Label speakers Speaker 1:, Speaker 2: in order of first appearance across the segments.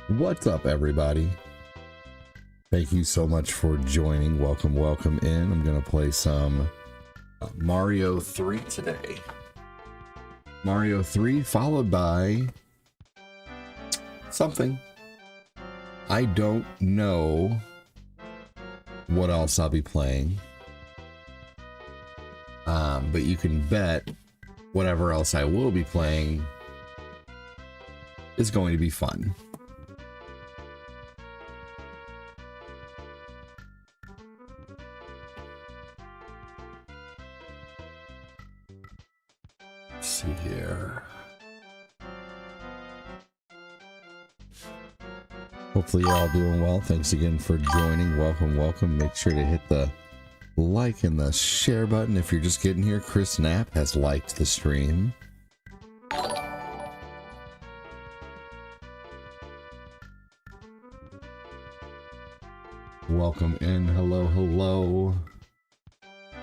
Speaker 1: What's up, everybody? Thank you so much for joining. Welcome, welcome in. I'm gonna play some Mario 3 today. Mario 3 followed by something. I don't know what else I'll be playing. But you can bet whatever else I will be playing is going to be fun. Let's see here. Hopefully you're all doing well. Thanks again for joining. Welcome, welcome. Make sure to hit the like and the share button if you're just getting here. Chris Knapp has liked the stream. Welcome in. Hello, hello.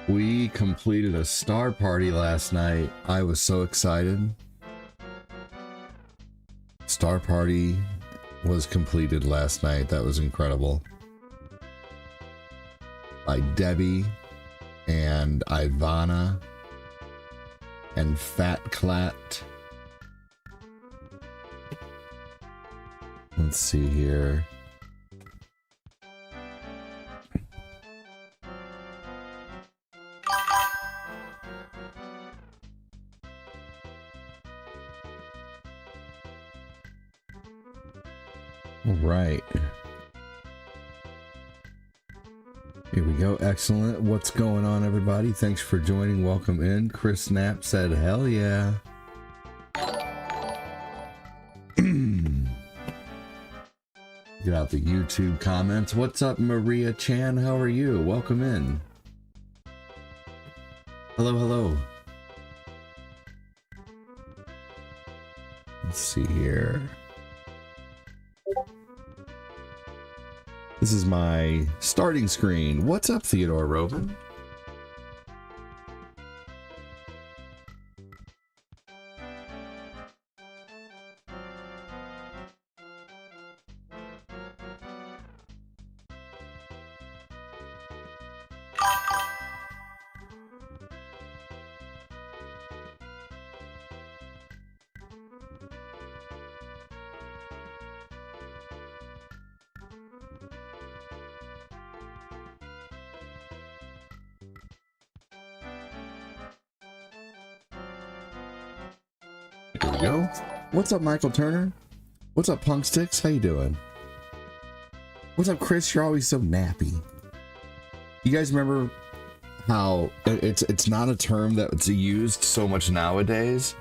Speaker 1: We completed a star party last night. I was so excited. Star party was completed last night. That was incredible. By Debbie and Ivana and Fat Clat. Let's see here. All right. Here we go. Excellent. What's going on, everybody? Thanks for joining. Welcome in. Chris Knapp said, hell yeah. Get out the YouTube comments. What's up, Maria Chan? How are you? Welcome in. Hello, hello. Let's see here. This is my starting screen. What's up, Theodore Robin? Here we go. What's up, Michael Turner? What's up, Punk Sticks? How you doing? What's up, Chris? You're always so nappy. You guys remember how it's not a term that's used so much nowadays?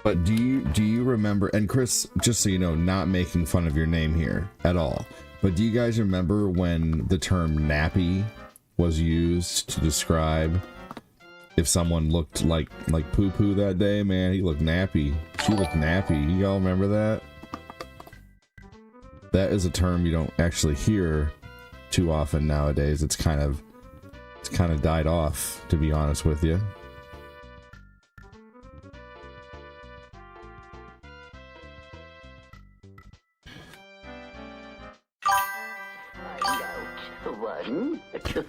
Speaker 1: But do you remember? And Chris, just so you know, not making fun of your name here at all. But do you guys remember when the term nappy was used to describe if someone looked like poo-poo that day? Man, he looked nappy. She looked nappy. Y'all remember that? That is a term you don't actually hear too often nowadays. It's kind of died off, to be honest with you.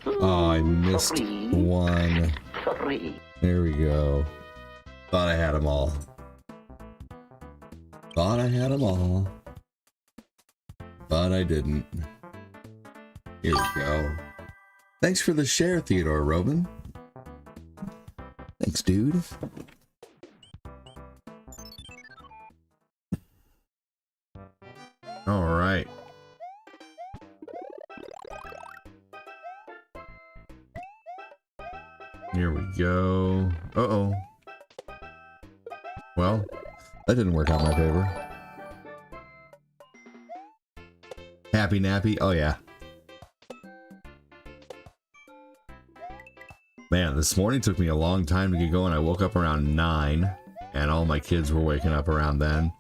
Speaker 1: Oh, I missed one. There we go. Thought I had them all. Thought I had them all. But I didn't. Here we go. Thanks for the share, Theodore Robin. Thanks, dude. All right. Here we go. Uh-oh. Well, that didn't work out in my favor. Happy Nappy? Oh, yeah. Man, this morning took me a long time to get going. I woke up around 9, and all my kids were waking up around then.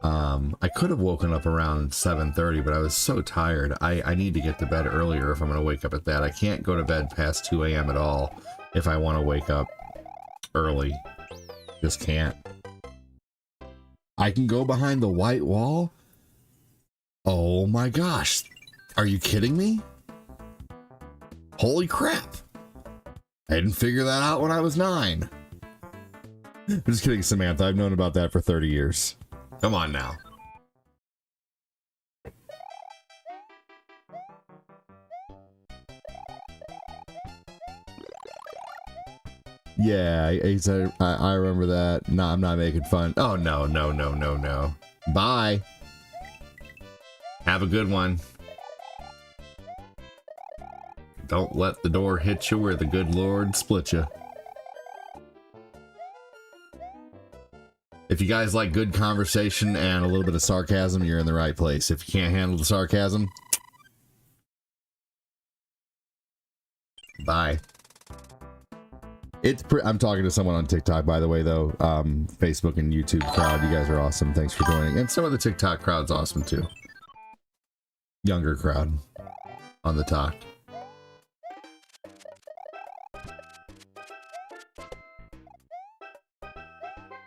Speaker 1: I could have woken up around 7:30, but I was so tired. I need to get to bed earlier if I'm going to wake up at that. I can't go to bed past 2 a.m. at all if I want to wake up early. Just can't. I can go behind the white wall? Oh my gosh. Are you kidding me? Holy crap. I didn't figure that out when I was 9. I'm just kidding, Samantha. I've known about that for 30 years. Come on now. Yeah, he said, I remember that. No, I'm not making fun. Oh, no, no, no, no, no. Bye. Have a good one. Don't let the door hit you where the good Lord split you. If you guys like good conversation and a little bit of sarcasm, you're in the right place. If you can't handle the sarcasm, bye. I'm talking to someone on TikTok, by the way, though. Facebook and YouTube crowd, you guys are awesome. Thanks for joining. And some of the TikTok crowd's awesome, too. Younger crowd on the talk.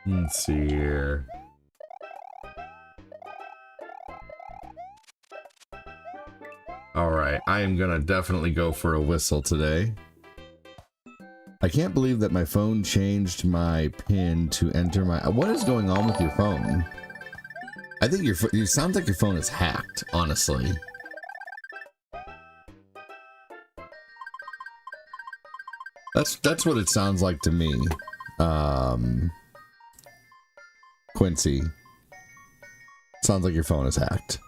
Speaker 1: Let's see here. All right, I am gonna definitely go for a whistle today. I can't believe that my phone changed my PIN to enter my... What is going on with your phone? I think it sounds like your phone is hacked, honestly. That's what it sounds like to me. Quincy. Sounds like your phone is hacked.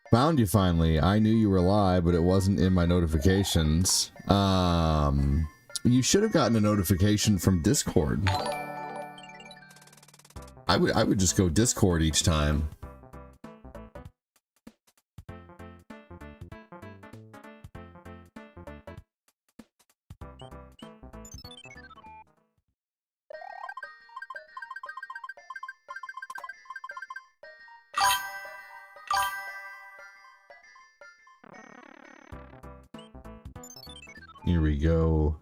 Speaker 1: Found you finally. I knew you were live, but it wasn't in my notifications. You should have gotten a notification from Discord. I would just go Discord each time. Here we go.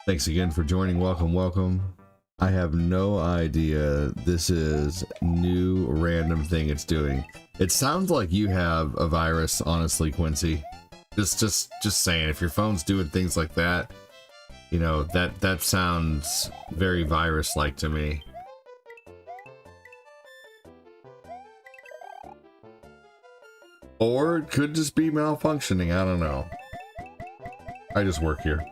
Speaker 1: Thanks again for joining. Welcome, welcome. I have no idea. This is new random thing it's doing. It sounds like you have a virus, honestly, Quincy. Just saying, if your phone's doing things like that, you know, that sounds very virus-like to me. Or it could just be malfunctioning, I don't know. I just work here.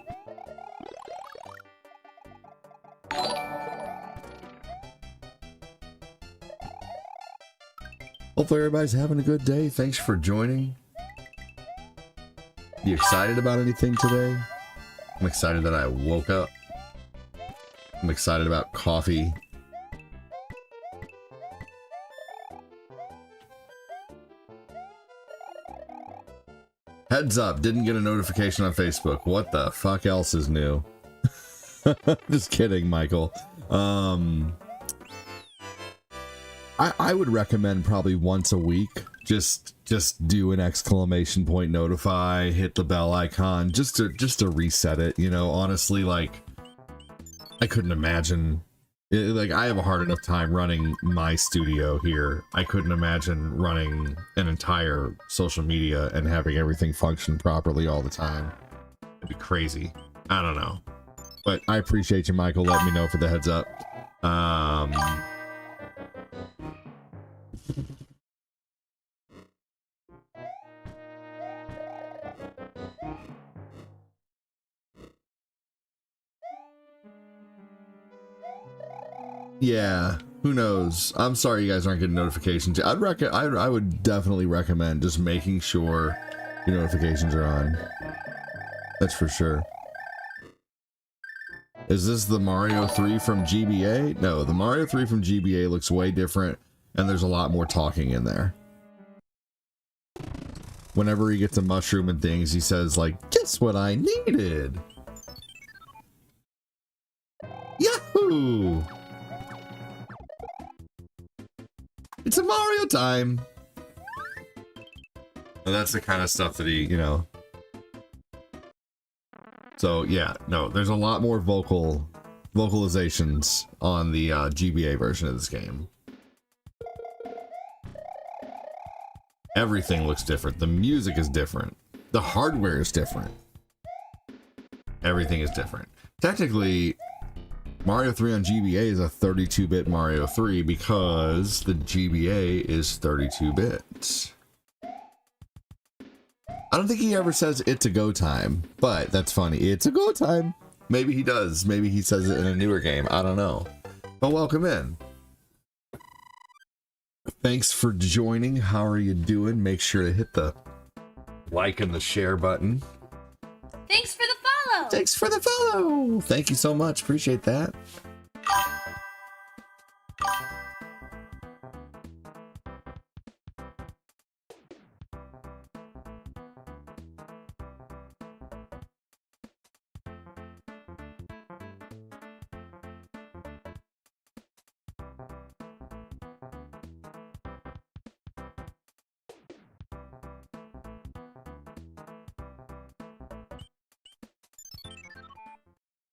Speaker 1: Hopefully everybody's having a good day. Thanks for joining. You excited about anything today? I'm excited that I woke up. I'm excited about coffee. Heads up, didn't get a notification on Facebook. What the fuck else is new? Just kidding, Michael. I would recommend probably once a week, just do an exclamation point notify, hit the bell icon, just to reset it, you know. Honestly, like, I couldn't imagine, like, I have a hard enough time running my studio here. I couldn't imagine running an entire social media and having everything function properly all the time. It'd be crazy. I don't know. But I appreciate you, Michael, letting me know for the heads up. Yeah, who knows? I'm sorry you guys aren't getting notifications. I would definitely recommend just making sure your notifications are on. That's for sure. Is this the Mario 3 from GBA? No, the Mario 3 from GBA looks way different, and there's a lot more talking in there. Whenever he gets a mushroom and things, he says, like, guess what I needed? Yahoo! Mario time. And that's the kind of stuff that he, you know. So yeah, no, there's a lot more vocalizations on the GBA version of this game. Everything looks different. The music is different. The hardware is different. Everything is different. Technically, Mario 3 on GBA is a 32-bit Mario 3 because the GBA is 32-bit. I don't think he ever says it's a go time, but that's funny. It's a go time. Maybe he does. Maybe he says it in a newer game. I don't know. But welcome in. Thanks for joining. How are you doing? Make sure to hit the like and the share button.
Speaker 2: Thanks for the follow.
Speaker 1: Thanks for the follow. Thank you so much. Appreciate that.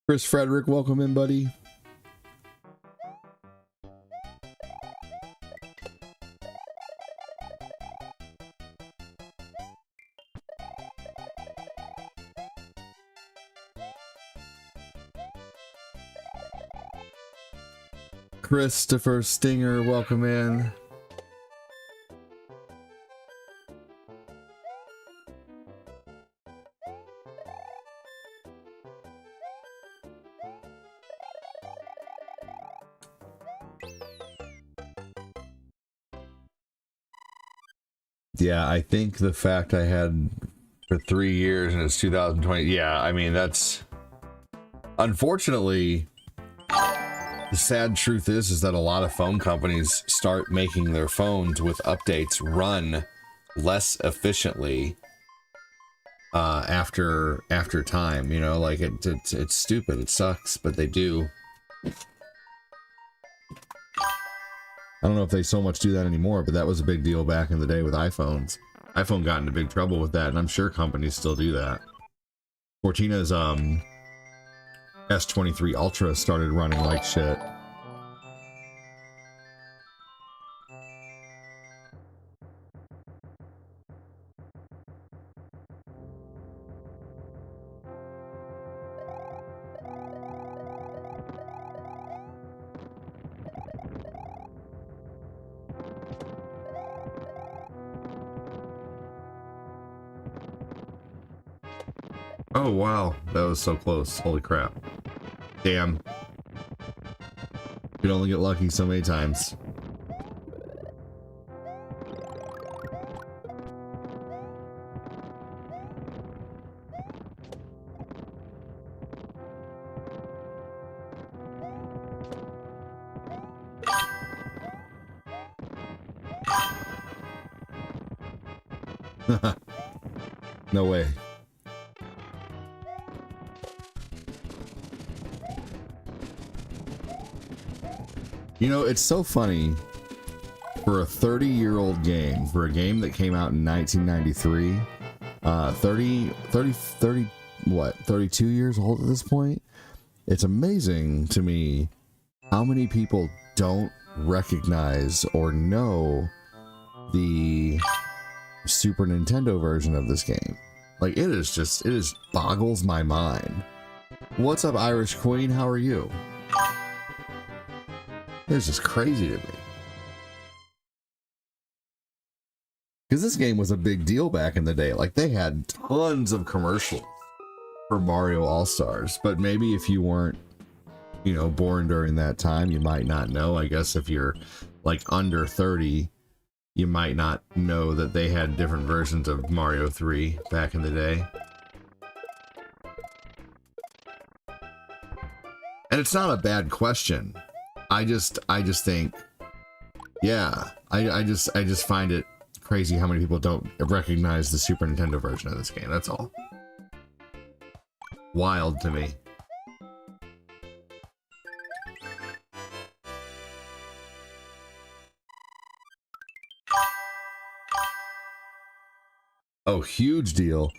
Speaker 1: Chris Frederick, welcome in, buddy. Christopher Stinger, welcome in. Yeah, I think the fact I had for 3 years and it's 2020. Yeah, I mean, that's unfortunately the sad truth is that a lot of phone companies start making their phones with updates run less efficiently after time, you know, like it's stupid, it sucks, but they do. I don't know if they so much do that anymore, but that was a big deal back in the day with iPhones. iPhone got into big trouble with that, and I'm sure companies still do that. Cortina's S23 Ultra started running like shit. Oh wow, that was so close. Holy crap. Damn. You can only get lucky so many times. No way. You know, it's so funny for a 30-year-old game, for a game that came out in 1993, 32 years old at this point. It's amazing to me how many people don't recognize or know the Super Nintendo version of this game. Like, it is boggles my mind. What's up, Irish Queen? How are you? It's just crazy to me. Because this game was a big deal back in the day. Like, they had tons of commercials for Mario All-Stars. But maybe if you weren't, you know, born during that time, you might not know. I guess if you're, like, under 30, you might not know that they had different versions of Mario 3 back in the day. And it's not a bad question. I just think, yeah, I just find it crazy how many people don't recognize the Super Nintendo version of this game. That's all. Wild to me. Oh, huge deal.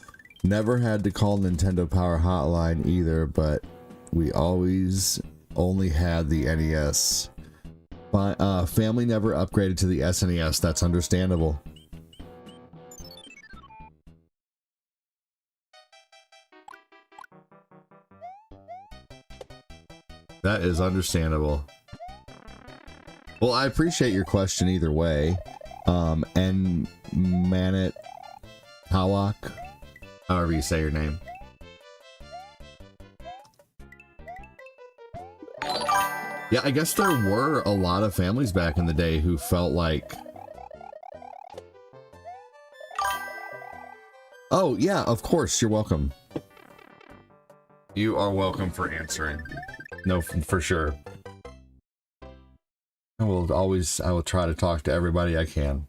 Speaker 1: Never had to call Nintendo Power Hotline either, but we always only had the NES. Family never upgraded to the SNES. That's understandable. That is understandable. Well, I appreciate your question either way. And Manit Hawak, however you say your name. Yeah, I guess there were a lot of families back in the day who felt like... Oh, yeah, of course, you're welcome. You are welcome for answering. No, for sure. I will try to talk to everybody I can.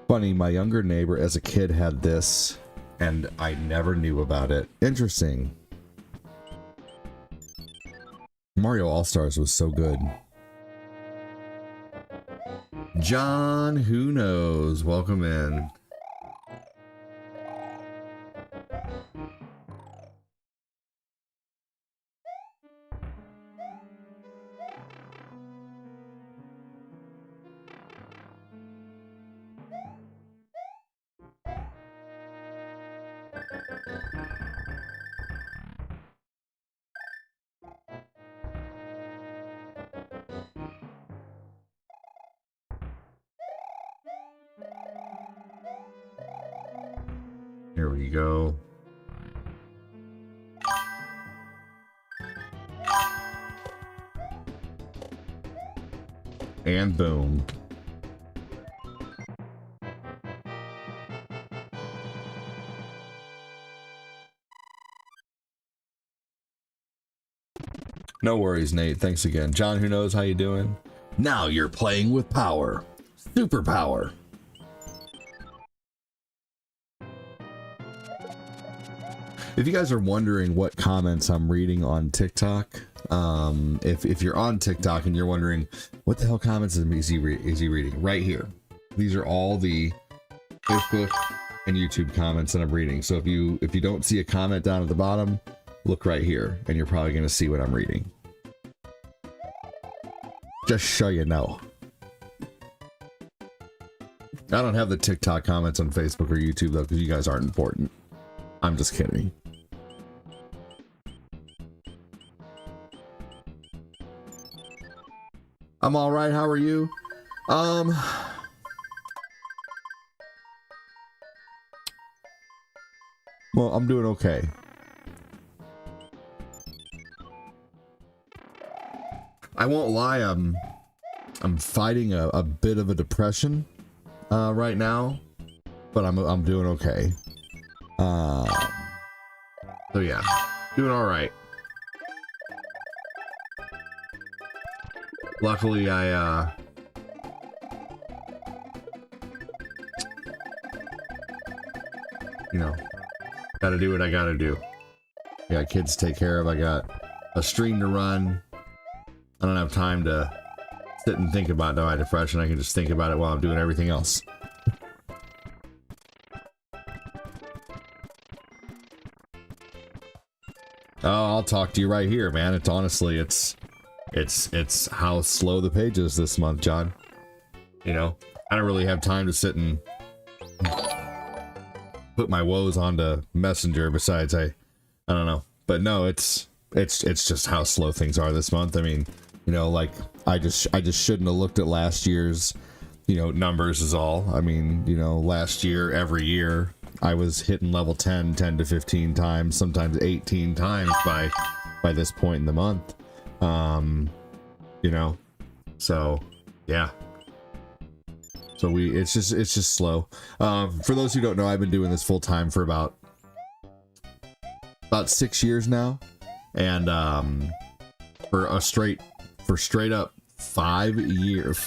Speaker 1: Funny, my younger neighbor as a kid had this, and I never knew about it. Interesting. Mario All-Stars was so good. John, who knows? Welcome in. Here we go. And boom. No worries, Nate. Thanks again. John, who knows, how you doing? Now you're playing with power. Superpower. If you guys are wondering what comments I'm reading on TikTok, if you're on TikTok and you're wondering what the hell comments is he reading, right here. These are all the Facebook and YouTube comments that I'm reading. So if you don't see a comment down at the bottom, look right here, and you're probably going to see what I'm reading. Just so you know. I don't have the TikTok comments on Facebook or YouTube though, because you guys aren't important. I'm just kidding. I'm all right. How are you? Well, I'm doing okay. I won't lie. I'm fighting a bit of a depression right now, but I'm doing okay. So yeah, doing all right. Luckily, I you know, gotta do what I gotta do. I got kids to take care of. I got a stream to run. I don't have time to sit and think about my depression. I can just think about it while I'm doing everything else. Oh, I'll talk to you right here, man. It's honestly, it's how slow the page is this month, John. You know, I don't really have time to sit and put my woes onto Messenger. Besides, I don't know, but no, it's just how slow things are this month. I mean, you know, like I just shouldn't have looked at last year's, you know, numbers is all. I mean, you know, last year, every year, I was hitting level 10 to 15 times, sometimes 18 times by this point in the month. You know, so yeah. So it's just slow. For those who don't know, I've been doing this full time for about 6 years now, and for straight up 5 years.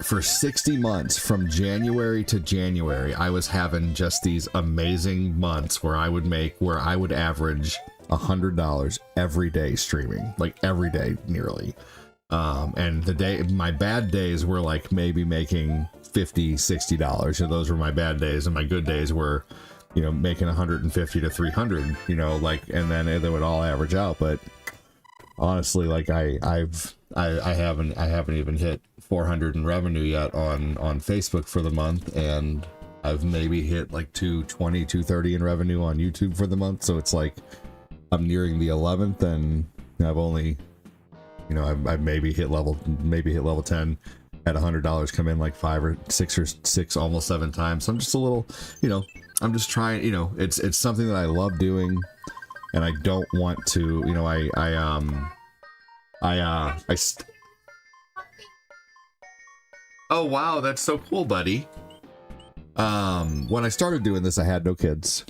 Speaker 1: For 60 months from January to January, I was having just these amazing months where I would average $100 every day streaming, like every day nearly. And my bad days were like maybe making $50-$60. Those were my bad days, and my good days were, making 150 to 300, like, and then they would all average out. But honestly, like I haven't even hit 400 in revenue yet on Facebook for the month, and I've maybe hit like 220, 230 in revenue on YouTube for the month. So it's like I'm nearing the 11th, and I've only, I've maybe hit level 10, had $100 come in like 5 or 6 almost 7 times. So I'm just a little, I'm just trying, it's something that I love doing, and I don't want to, oh wow, that's so cool, buddy. When I started doing this, I had no kids,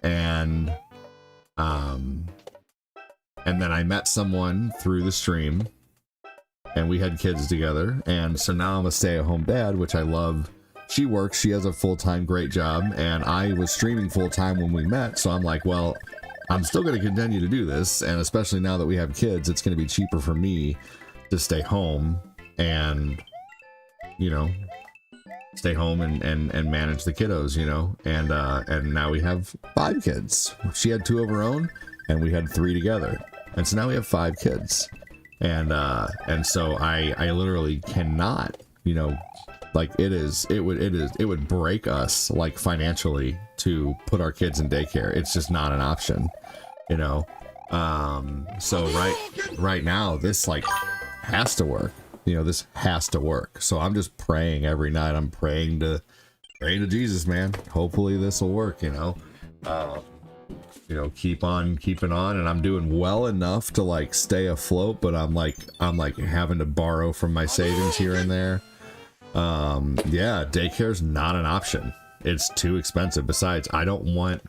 Speaker 1: and then I met someone through the stream, and we had kids together, and so now I'm a stay-at-home dad, which I love. She works, she has a full-time great job, and I was streaming full-time when we met, so I'm like, well, I'm still going to continue to do this, and especially now that we have kids, it's going to be cheaper for me to stay home and, stay home and manage the kiddos, and now we have 5 kids. She had 2 of her own, and we had 3 together, and so now we have 5 kids, and so I literally cannot, like it would break us, like, financially to put our kids in daycare. It's just not an option, so right now this like has to work. This has to work. So I'm just praying every night. I'm praying to Jesus, man. Hopefully this will work, keep on keeping on, and I'm doing well enough to like stay afloat, but I'm like having to borrow from my savings here and there. Yeah, daycare's not an option. It's too expensive. Besides, I want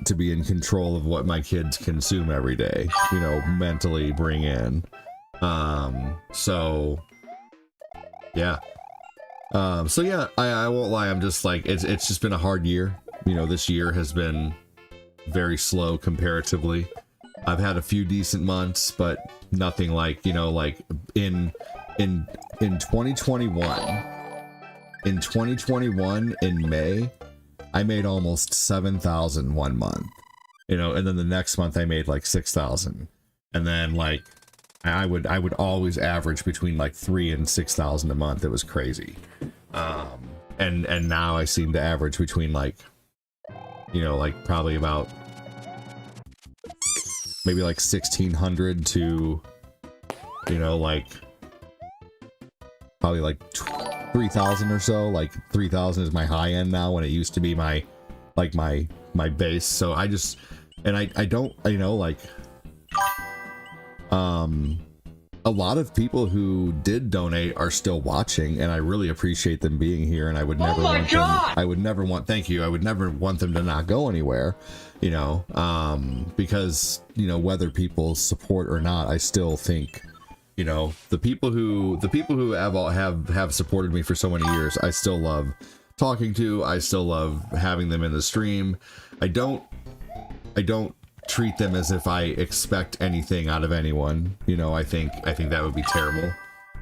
Speaker 1: to be in control of what my kids consume every day, mentally bring in. So yeah. I won't lie. I'm just like, it's just been a hard year. This year has been very slow comparatively. I've had a few decent months, but nothing like, like in 2021, in May, I made almost 7,000 one month, and then the next month I made like 6,000. And then like, I would always average between like 3,000 and 6,000 a month. It was crazy. And now I seem to average between like, like probably about maybe like 1,600 to, like probably like 3,000 or so. Like 3,000 is my high end now, when it used to be my base. So I just, and I don't, like, a lot of people who did donate are still watching, and I really appreciate them being here, and I would never thank you. I would never want them to not go anywhere, because, whether people support or not, I still think, the people who have supported me for so many years, I still love talking to. I still love having them in the stream. I don't treat them as if I expect anything out of anyone. I think that would be terrible.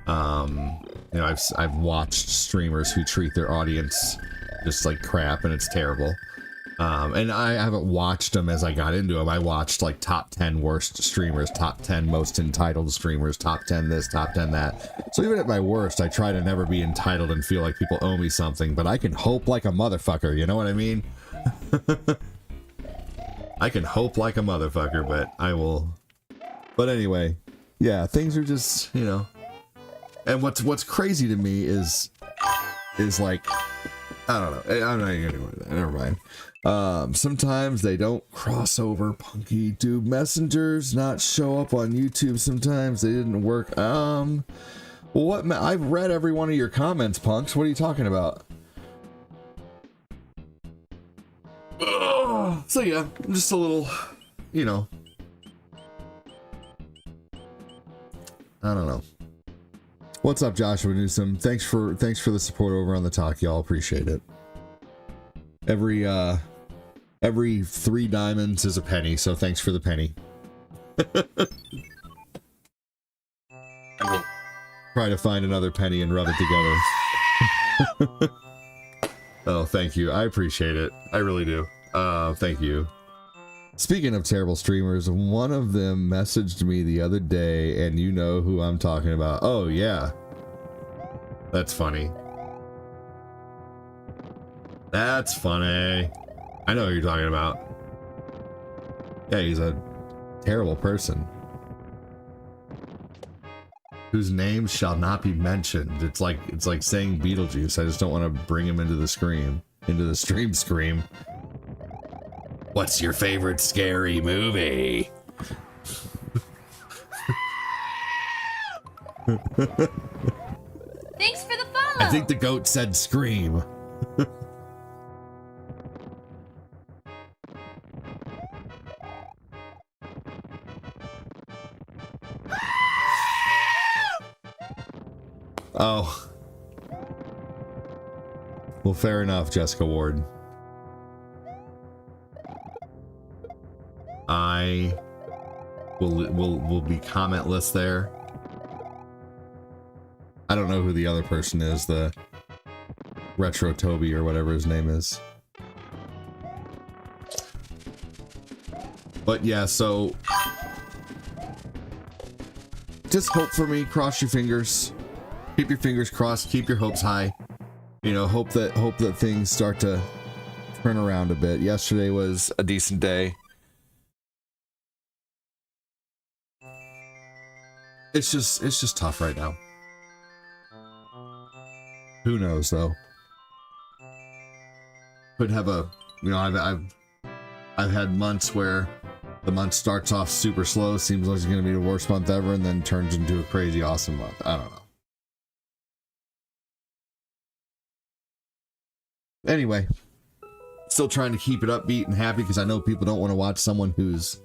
Speaker 1: I've watched streamers who treat their audience just like crap, and it's terrible. And I haven't watched them as I got into them. I watched like top 10 worst streamers, top 10 most entitled streamers, top 10 this, top 10 that. So even at my worst, I try to never be entitled and feel like people owe me something, but I can hope like a motherfucker, you know what I mean? I can hope like a motherfucker, but I will. But anyway, yeah, things are just, and what's crazy to me is like, I don't know. I'm not even gonna go into that. Never mind. Sometimes they don't cross over, Punky. Do messengers not show up on YouTube sometimes? They didn't work. Well, what? I've read every one of your comments, Punks. What are you talking about? So yeah, just a little, I don't know. What's up, Joshua Newsom? Thanks for the support over on the talk, y'all. Appreciate it. Every 3 diamonds is a penny, so thanks for the penny. I will try to find another penny and rub it together. Oh, thank you. I appreciate it. I really do. Thank you. Speaking of terrible streamers, one of them messaged me the other day, and you know who I'm talking about. Oh, yeah. That's funny. That's funny. I know who you're talking about. Yeah, he's a terrible person. Whose name shall not be mentioned. It's like saying Beetlejuice. I just don't want to bring him into the stream scream. What's your favorite scary movie?
Speaker 2: Thanks for the follow.
Speaker 1: I think the goat said Scream. Oh. Well, fair enough, Jessica Ward. I will be commentless there. I don't know who the other person is, the Retro Toby or whatever his name is. But yeah, so just hope for me, cross your fingers. Keep your fingers crossed, keep your hopes high. You know, hope that things start to turn around a bit. Yesterday was a decent day. It's just tough right now. Who knows though? Could have a, you know, I've had months where the month starts off super slow, seems like it's gonna be the worst month ever, and then turns into a crazy awesome month. I don't know. Anyway, still trying to keep it upbeat and happy because I know people don't want to watch someone who's,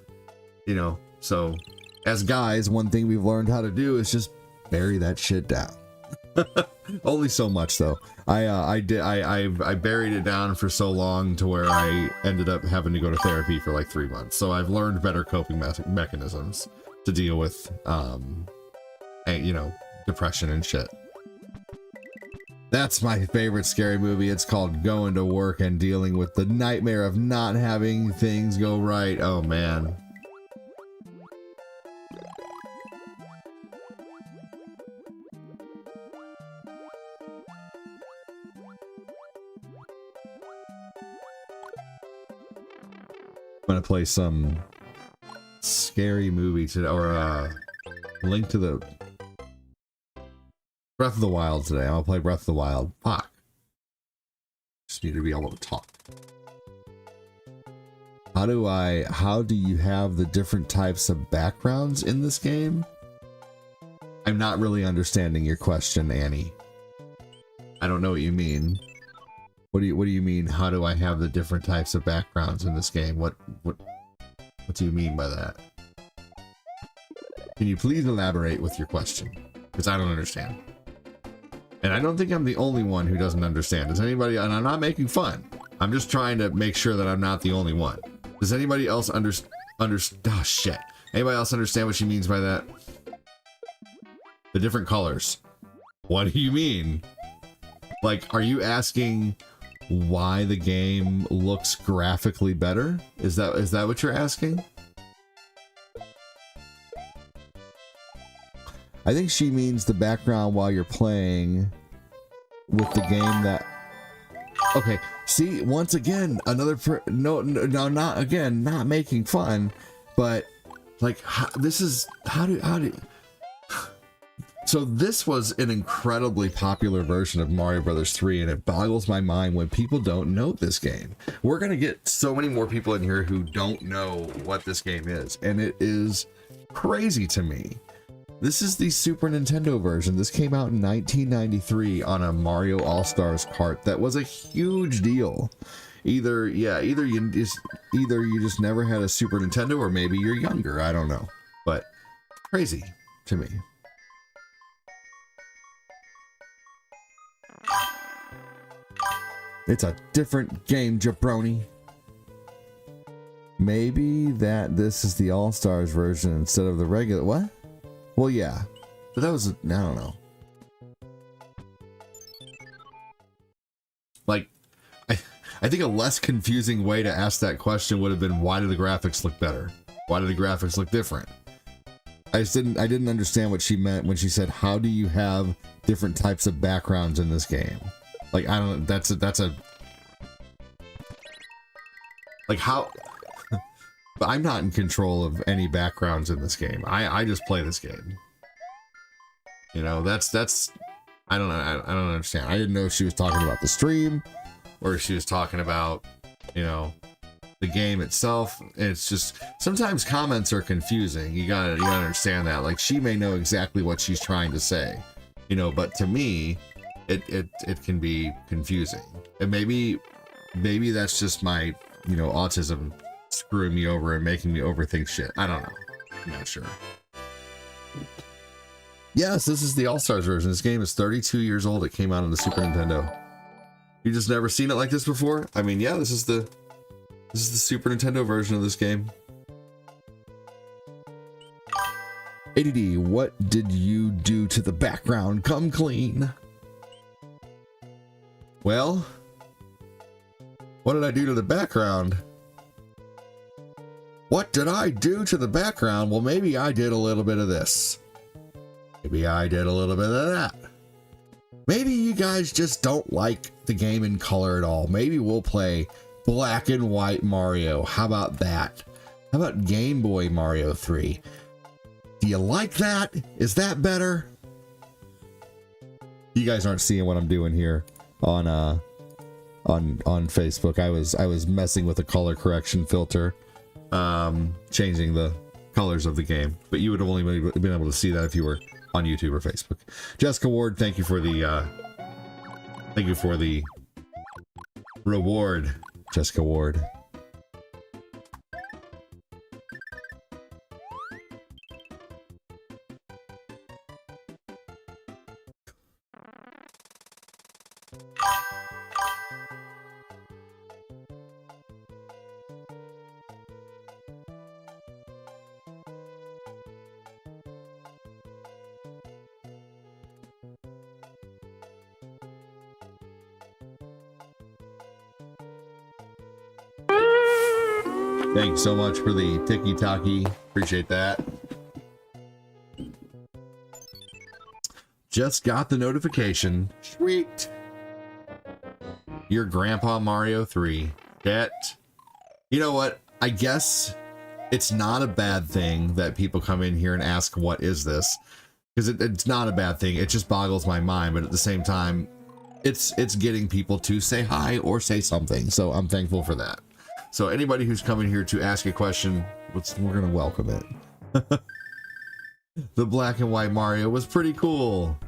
Speaker 1: you know, so as guys, one thing we've learned how to do is just bury that shit down. Only so much though. I buried it down for so long to where I ended up having to go to therapy for like 3 months. So I've learned better coping mechanisms to deal with, you know, depression and shit. That's my favorite scary movie. It's called Going to Work and Dealing with the Nightmare of Not Having Things Go Right. Oh man. I'm gonna play some scary movie today, or Link to the Breath of the Wild today. I'm gonna play Breath of the Wild. Fuck. Just need to be able to talk. How do you have the different types of backgrounds in this game? I'm not really understanding your question, Annie. I don't know what you mean. What do you mean? How do I have the different types of backgrounds in this game? What do you mean by that? Can you please elaborate with your question? Because I don't understand. And I don't think I'm the only one who doesn't understand. Does anybody, and I'm not making fun. I'm just trying to make sure that I'm not the only one. Does anybody else oh shit. Anybody else understand what she means by that? The different colors. What do you mean? Like, are you asking why the game looks graphically better? Is that what you're asking? I think she means the background while you're playing with the game that... Okay, see, once again, another... No, not again, not making fun, but like, this is... How do... So this was an incredibly popular version of Mario Brothers 3, and it boggles my mind when people don't know this game. We're gonna get so many more people in here who don't know what this game is, and it is crazy to me. This is the Super Nintendo version. This came out in 1993 on a Mario All-Stars cart. That was a huge deal. Either you just never had a Super Nintendo, or maybe you're younger. I don't know, but crazy to me. It's a different game, jabroni. Maybe that this is the All-Stars version instead of the regular. What? Well, yeah. But that was, I don't know. Like, I think a less confusing way to ask that question would have been, why do the graphics look better? Why do the graphics look different? I didn't understand what she meant when she said, how do you have different types of backgrounds in this game? Like, I don't, that's a, like how, but I'm not in control of any backgrounds in this game. I just play this game. You know, that's, I don't know, I don't understand. I didn't know if she was talking about the stream or if she was talking about, you know, the game itself. It's just, sometimes comments are confusing. You gotta understand that. Like, she may know exactly what she's trying to say, you know, but to me, it can be confusing. And maybe that's just my, you know, autism screwing me over and making me overthink shit. I don't know. I'm not sure. Yes, this is the All-Stars version. This game is 32 years old. It came out on the Super Nintendo. You just never seen it like this before? I mean, yeah, this is the Super Nintendo version of this game. ADD, what did you do to the background? Come clean. Well, what did I do to the background? What did I do to the background? Well, maybe I did a little bit of this. Maybe I did a little bit of that. Maybe you guys just don't like the game in color at all. Maybe we'll play black and white Mario. How about that? How about Game Boy Mario 3? Do you like that? Is that better? You guys aren't seeing what I'm doing here on Facebook. I was messing with the color correction filter, changing the colors of the game, but you would have only been able to see that if you were on YouTube or Facebook. Jessica Ward, thank you for the reward, Jessica Ward. Thanks so much for the tiki-taki. Appreciate that. Just got the notification. Sweet. Your Grandpa Mario 3. That, you know what? I guess it's not a bad thing that people come in here and ask, what is this? Because it's not a bad thing. It just boggles my mind. But at the same time, it's getting people to say hi or say something. So I'm thankful for that. So anybody who's coming here to ask a question, we're going to welcome it. The black and white Mario was pretty cool.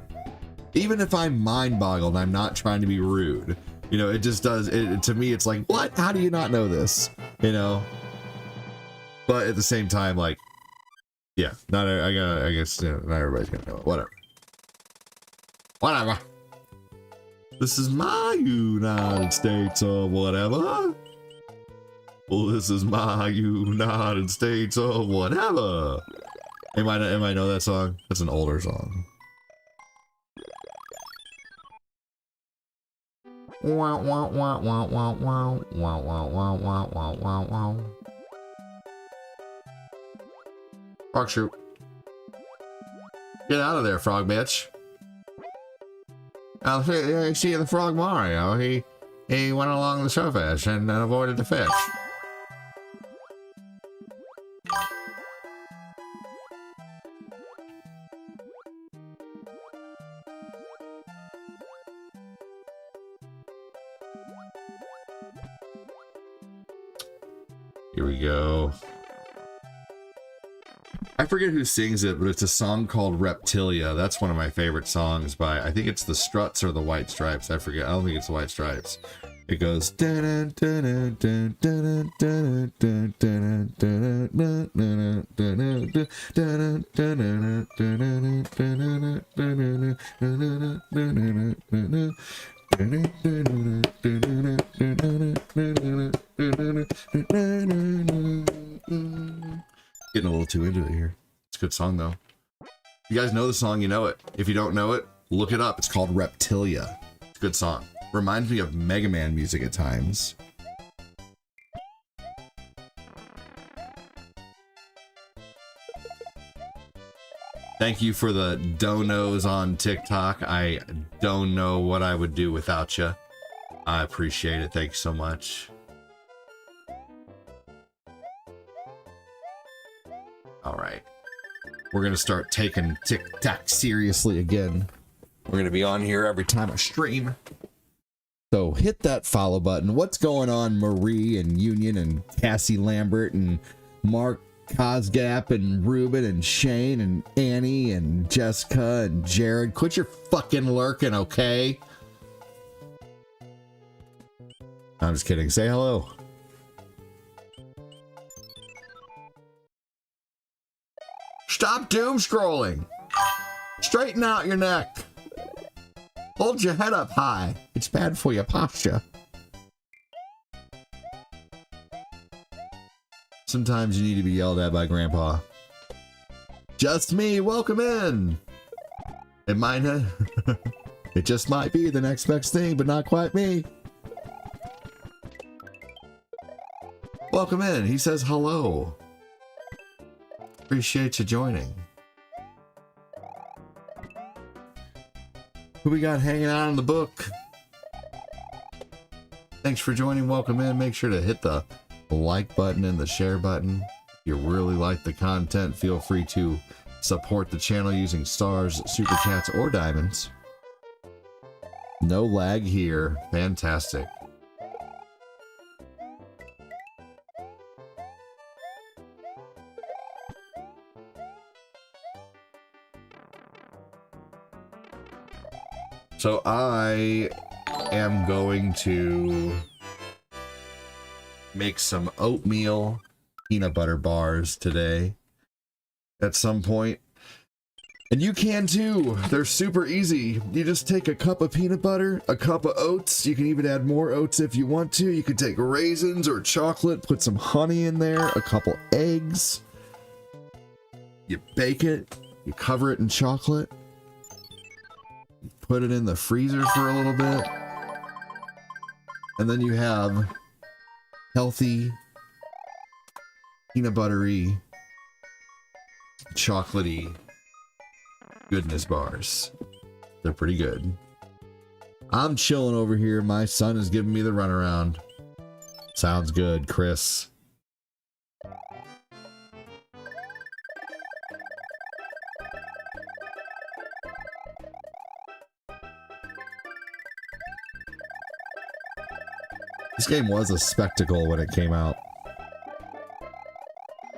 Speaker 1: Even if I'm mind boggled, I'm not trying to be rude. You know, it just does, to me, it's like, what? How do you not know this? You know? But at the same time, like, yeah, I guess, you know, not everybody's going to know it. Whatever. Whatever. This is my United States of whatever. Well, this is my United States of whatever. Anybody know that song? That's an older song. Wow, wow, wow, wow, wow, wow, wow, wow, wow, wow, wow, wow, wow. Frog shoot. Get out of there, frog bitch. I'll see the frog Mario. He went along the surface and avoided the fish. Here we go. I forget who sings it, but it's a song called Reptilia. That's one of my favorite songs by, I think it's the Struts or the White Stripes. I forget. I don't think it's the White Stripes. It goes. Getting a little too into it here. It's a good song though. You guys know the song, you know it. If you don't know it, look it up. It's called Reptilia. It's a good song. Reminds me of Mega Man music at times. Thank you for the donos on TikTok. I don't know what I would do without you. I appreciate it. Thanks so much. All right. We're going to start taking TikTok seriously again. We're going to be on here every time I stream. So hit that follow button. What's going on, Marie and Union and Cassie Lambert and Mark Cosgap and Ruben and Shane and Annie and Jessica and Jared? Quit your fucking lurking, okay? I'm just kidding. Say hello. Stop doom scrolling. Straighten out your neck. Hold your head up high. It's bad for your posture. Sometimes you need to be yelled at by Grandpa. Just me, welcome in. It might it just might be the next best thing, but not quite me. Welcome in. He says hello. Appreciate you joining. Who we got hanging out in the book? Thanks for joining. Welcome in. Make sure to hit the like button and the share button. If you really like the content, feel free to support the channel using stars, super chats, or diamonds. No lag here. Fantastic. So I am going to make some oatmeal peanut butter bars today at some point. And you can too. They're super easy. You just take a cup of peanut butter, a cup of oats. You can even add more oats if you want to. You could take raisins or chocolate, put some honey in there, a couple eggs. You bake it, you cover it in chocolate. Put it in the freezer for a little bit. And then you have healthy, peanut buttery, chocolatey goodness bars. They're pretty good. I'm chilling over here. My son is giving me the runaround. Sounds good, Chris. This game was a spectacle when it came out.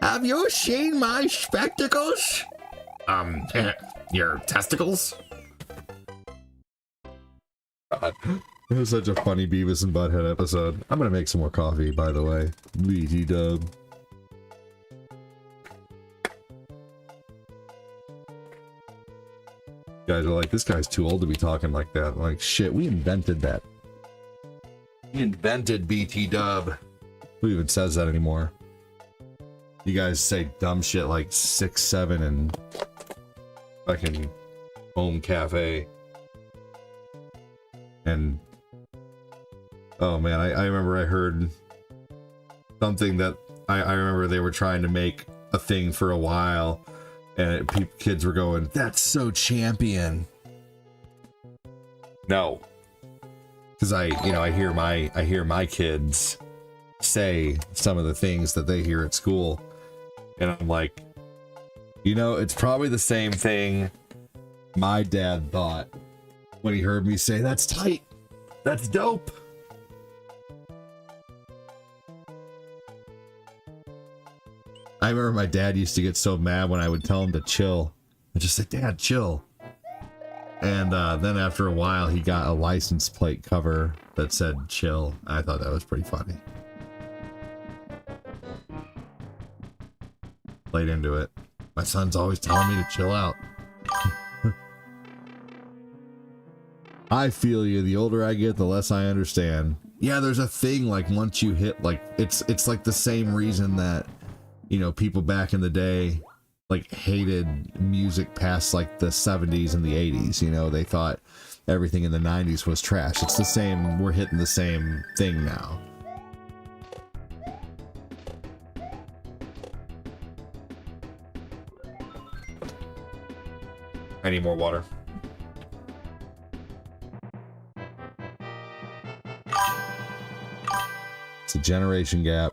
Speaker 1: Have you seen my spectacles? Your testicles? God. It was such a funny Beavis and Butthead episode. I'm gonna make some more coffee, by the way. BT dub. Guys are like, this guy's too old to be talking like that. I'm like, shit, we invented that. We invented BT dub. Who even says that anymore? You guys say dumb shit like 6, 7, and fucking home cafe. And oh man, I remember I heard something that I remember they were trying to make a thing for a while, and kids were going, "That's so champion." No. Because I hear my kids say some of the things that they hear at school, and I'm like, it's probably the same thing my dad thought when he heard me say, "That's tight, that's dope." I remember my dad used to get so mad when I would tell him to chill. I'd just say, "Dad, chill." And then after a while, he got a license plate cover that said chill. I thought that was pretty funny. Played into it. My son's always telling me to chill out. I feel you. The older I get, the less I understand. Yeah, there's a thing like once you hit like it's like the same reason that, you know, people back in the day like hated music past like the 70s and the 80s. You know, they thought everything in the 90s was trash. It's the same. We're hitting the same thing now. I need more water. It's a generation gap.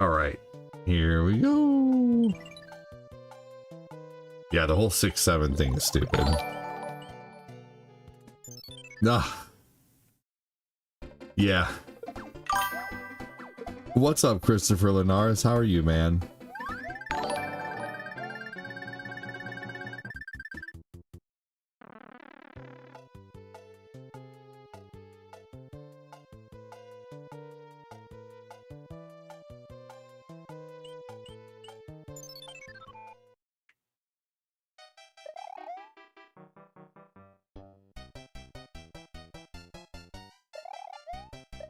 Speaker 1: All right, here we go. Yeah, the whole 6-7 thing is stupid. Ugh. Yeah. What's up, Christopher Linares? How are you, man?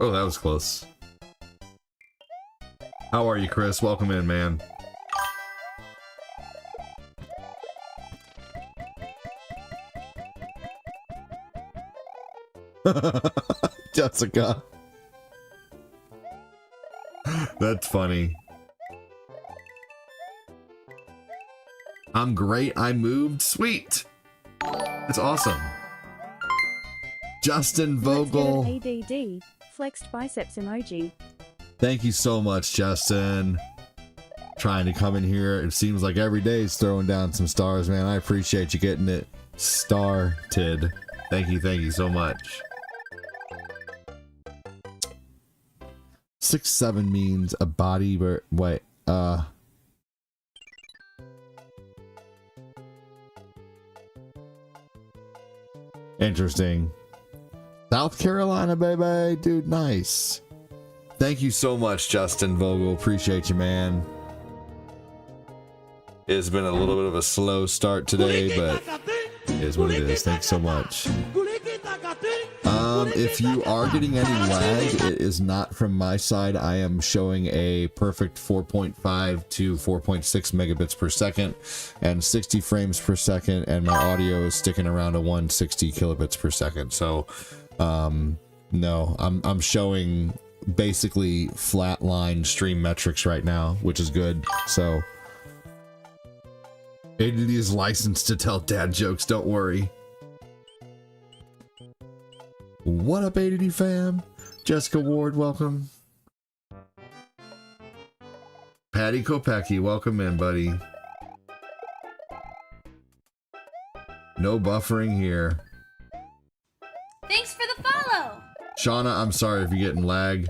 Speaker 1: Oh, that was close. How are you, Chris? Welcome in, man. Jessica. That's funny. I'm great. I moved. Sweet. It's awesome. Justin Vogel.
Speaker 3: ADD. Flexed biceps emoji.
Speaker 1: Thank you so much, Justin. Trying to come in here. It seems like every day is throwing down some stars, man. I appreciate you getting it started. Thank you so much. 6-7 means a body, but wait, interesting. South Carolina, baby, dude, nice. Thank you so much, Justin Vogel. Appreciate you, man. It's been a little bit of a slow start today, but it is what it is. Thanks so much. If you are getting any lag, it is not from my side. I am showing a perfect 4.5 to 4.6 megabits per second and 60 frames per second, and my audio is sticking around a 160 kilobits per second. So, no, I'm showing basically flatline stream metrics right now, which is good. So, ADD is licensed to tell dad jokes, don't worry. What up, ADD fam? Jessica Ward, welcome. Patty Kopecki, welcome in, buddy. No buffering here.
Speaker 2: Thanks for the follow.
Speaker 1: Shauna, I'm sorry if you're getting lag.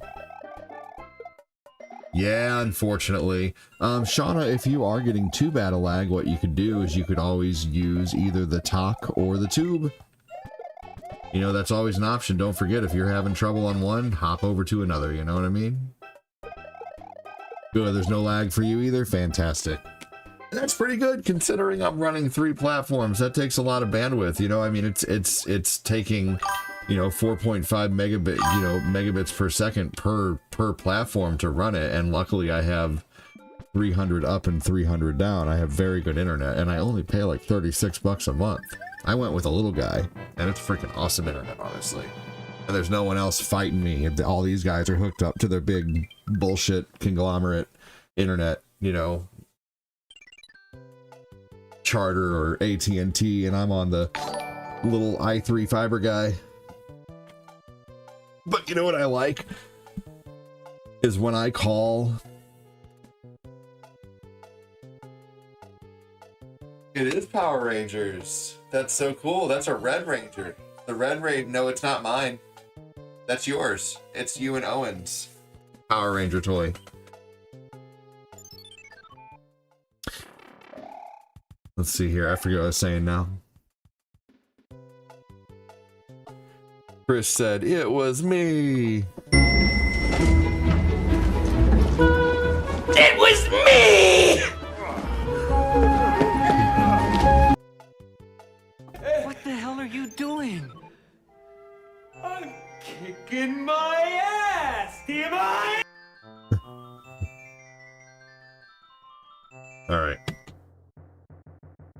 Speaker 1: Yeah, unfortunately. Shauna, if you are getting too bad a lag, what you could do is you could always use either the talk or the tube. You know, that's always an option. Don't forget, if you're having trouble on one, hop over to another, you know what I mean? Good, there's no lag for you either? Fantastic. That's pretty good, considering I'm running 3 platforms. That takes a lot of bandwidth, you know? I mean, it's taking, you know, 4.5 megabits per second per platform to run it, and luckily I have 300 up and 300 down. I have very good internet, and I only pay like 36 bucks a month. I went with a little guy, and it's freaking awesome internet, honestly. And there's no one else fighting me. All these guys are hooked up to their big bullshit conglomerate internet, you know, Charter or AT&T, and I'm on the little i3 fiber guy. But you know what I like? Is when I call It is Power Rangers. That's so cool. That's a Red Ranger. The Red Ranger. No, it's not mine. That's yours. It's you and Owen's Power Ranger toy. Let's see here. I forget what I was saying now. Chris said, "It was me."
Speaker 4: It was me!
Speaker 5: What the hell are you doing? I'm kicking my ass, am I?
Speaker 1: All right.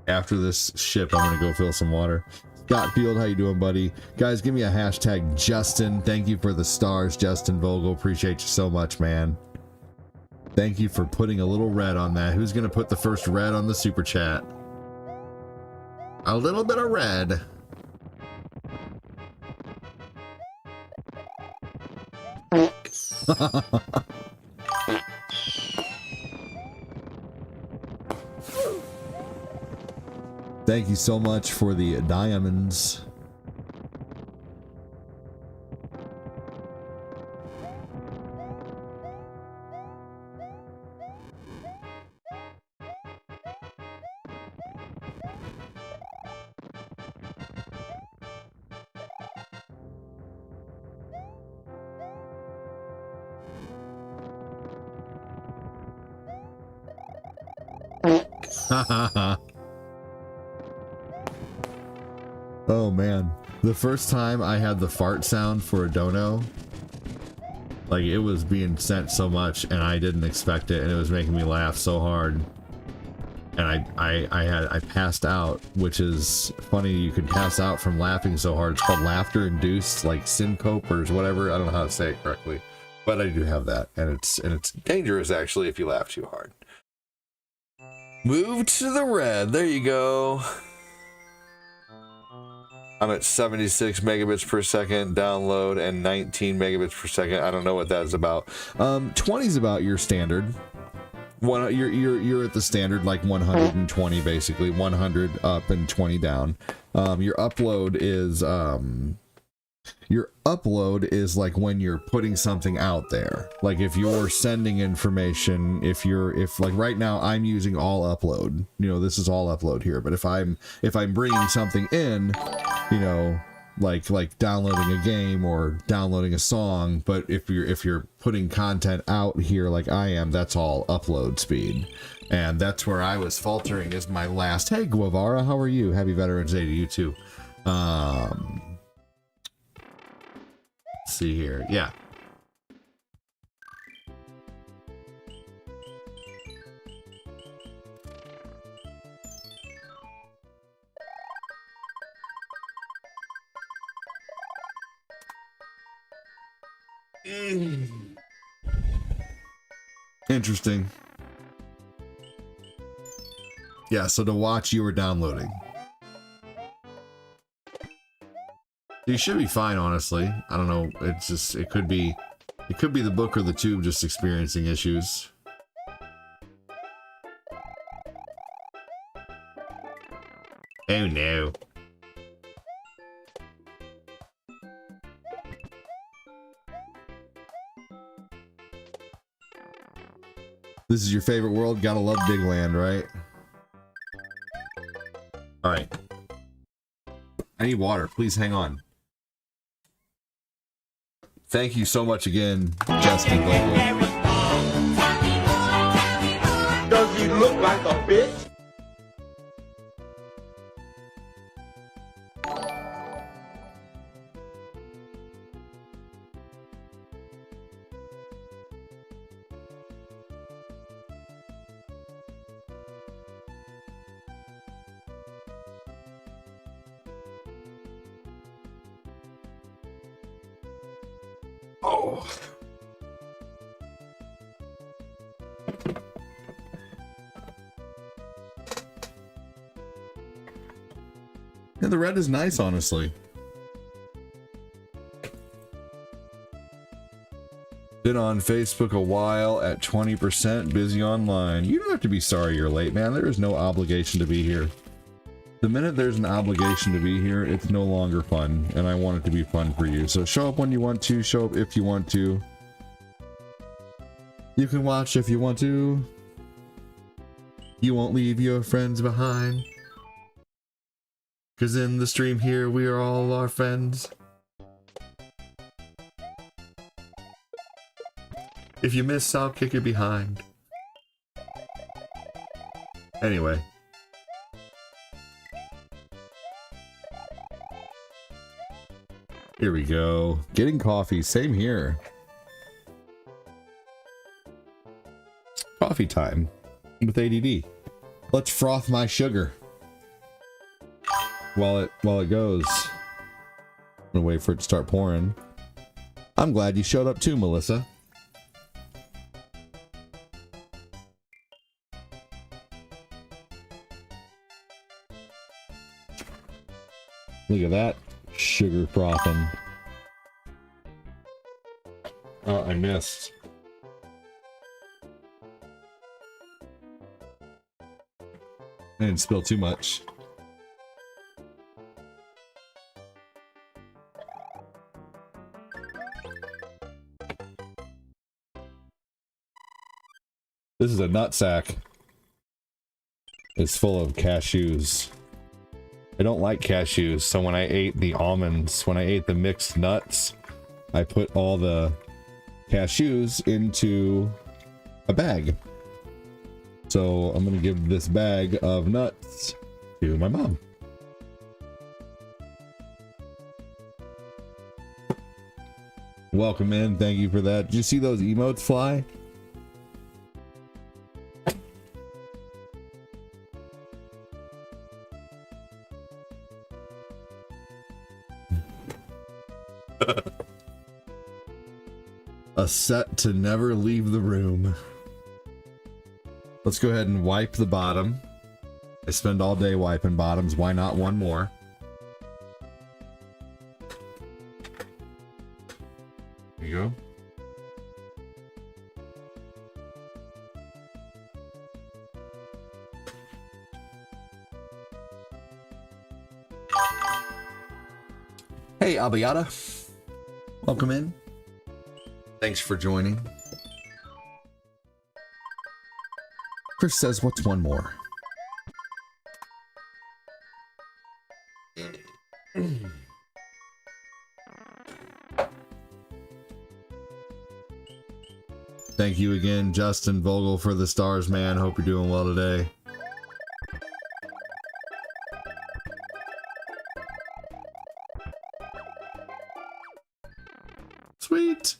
Speaker 1: After this ship, I'm gonna go fill some water. Scott Field, how you doing, buddy? Guys, give me a hashtag Justin. Thank you for the stars, Justin Vogel. Appreciate you so much, man. Thank you for putting a little red on that. Who's gonna put the first red on the super chat? A little bit of red. Thank you so much for the diamonds. Oh man, the first time I had the fart sound for a dono, like it was being sent so much and I didn't expect it, and it was making me laugh so hard, and I passed out, which is funny. You could pass out from laughing so hard. It's called laughter induced, like syncope or whatever. I don't know how to say it correctly, but I do have that, and it's dangerous actually if you laugh too hard. Move to the red. There you go. I'm at 76 megabits per second download and 19 megabits per second. I don't know what that is about. 20 is about your standard. You're at the standard, like 120 basically, 100 up and 20 down. Your upload is like when you're putting something out there. Like if you're sending information, if like right now I'm using all upload, you know, this is all upload here, but if I'm bringing something in, you know, like downloading a game or downloading a song, but if you're putting content out here like I am, that's all upload speed. And that's where I was faltering is my last. Hey Guevara, how are you? Happy Veterans Day to you too. Let's see here. Yeah. Interesting. Yeah, so to watch, you were downloading. You should be fine, honestly. I don't know. It's just, it could be the book or the tube just experiencing issues. Oh no. This is your favorite world. Gotta love Digland, right? All right. I need water. Please hang on. Thank you so much again, Justin Vogel.
Speaker 4: Does he look like a bitch?
Speaker 1: Oh. Yeah, the red is nice, honestly. Been on Facebook a while at 20%, busy online. You don't have to be sorry you're late, man. There is no obligation to be here. The minute there's an obligation to be here, it's no longer fun, and I want it to be fun for you. So show up when you want to, show up if you want to. You can watch if you want to. You won't leave your friends behind. 'Cause in the stream here, we are all our friends. If you miss, I'll kick you behind. Anyway. Here we go. Getting coffee. Same here. Coffee time with ADD. Let's froth my sugar while it goes. I'm gonna wait for it to start pouring. I'm glad you showed up too, Melissa. Look at that sugar frothing. Oh, I missed. I didn't spill too much. This is a nut sack. It's full of cashews. I don't like cashews, so when I ate the almonds, when I ate the mixed nuts, I put all the cashews into a bag. So I'm gonna give this bag of nuts to my mom. Welcome in, thank you for that. Did you see those emotes fly? A set to never leave the room. Let's go ahead and wipe the bottom. I spend all day wiping bottoms. Why not one more? There you go. Hey, Abayata. Welcome in. Thanks for joining. Chris says, what's one more? Thank you again, Justin Vogel, for the stars, man. Hope you're doing well today. Sweet.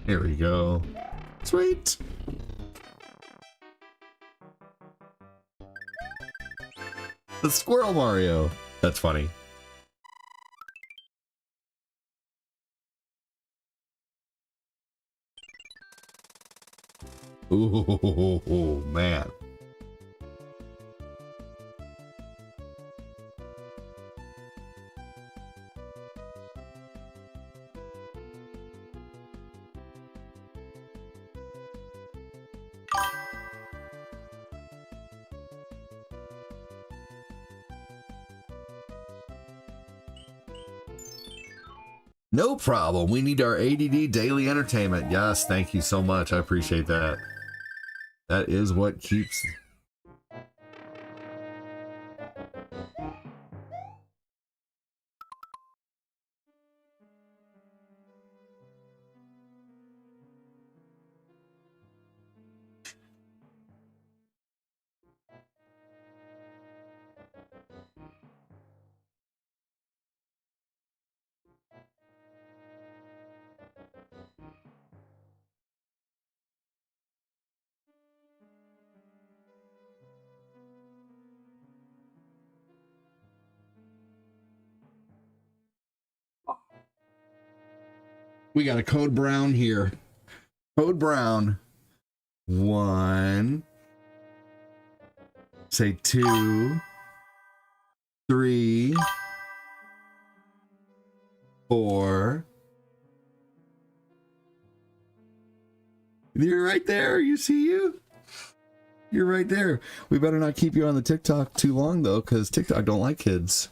Speaker 1: Here we go. Sweet. The Squirrel Mario. That's funny. Ooh, man. No problem. We need our ADD daily entertainment. Yes, thank you so much. I appreciate that. That is what keeps... We got a code brown here. Code brown. 1. Say 2. 3. 4. You're right there. You see you? You're right there. We better not keep you on the TikTok too long, though, because TikTok don't like kids.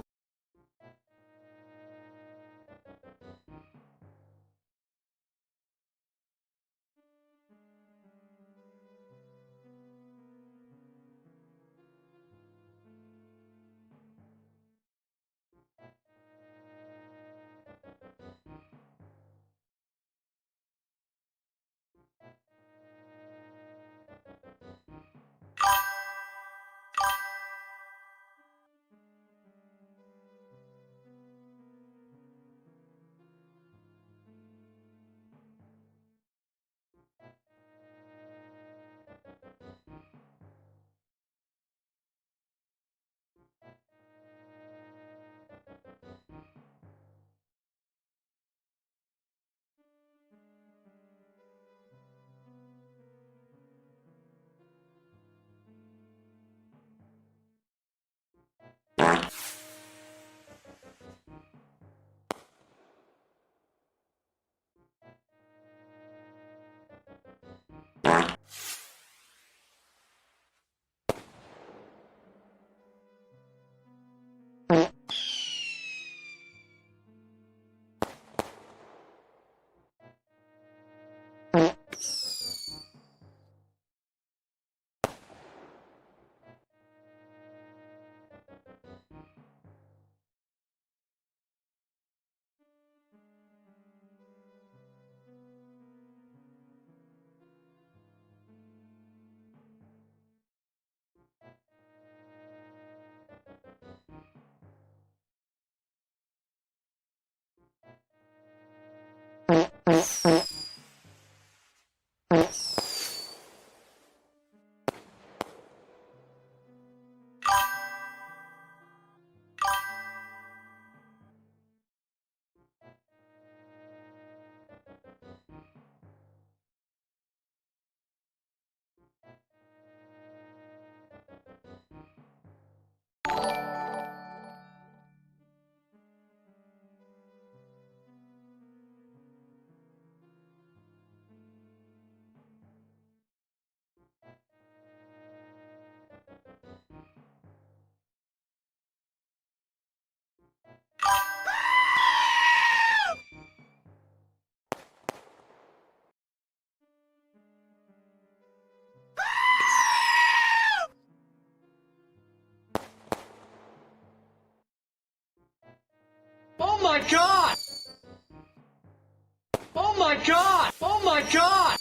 Speaker 5: Oh my god! Oh my god! Oh my god!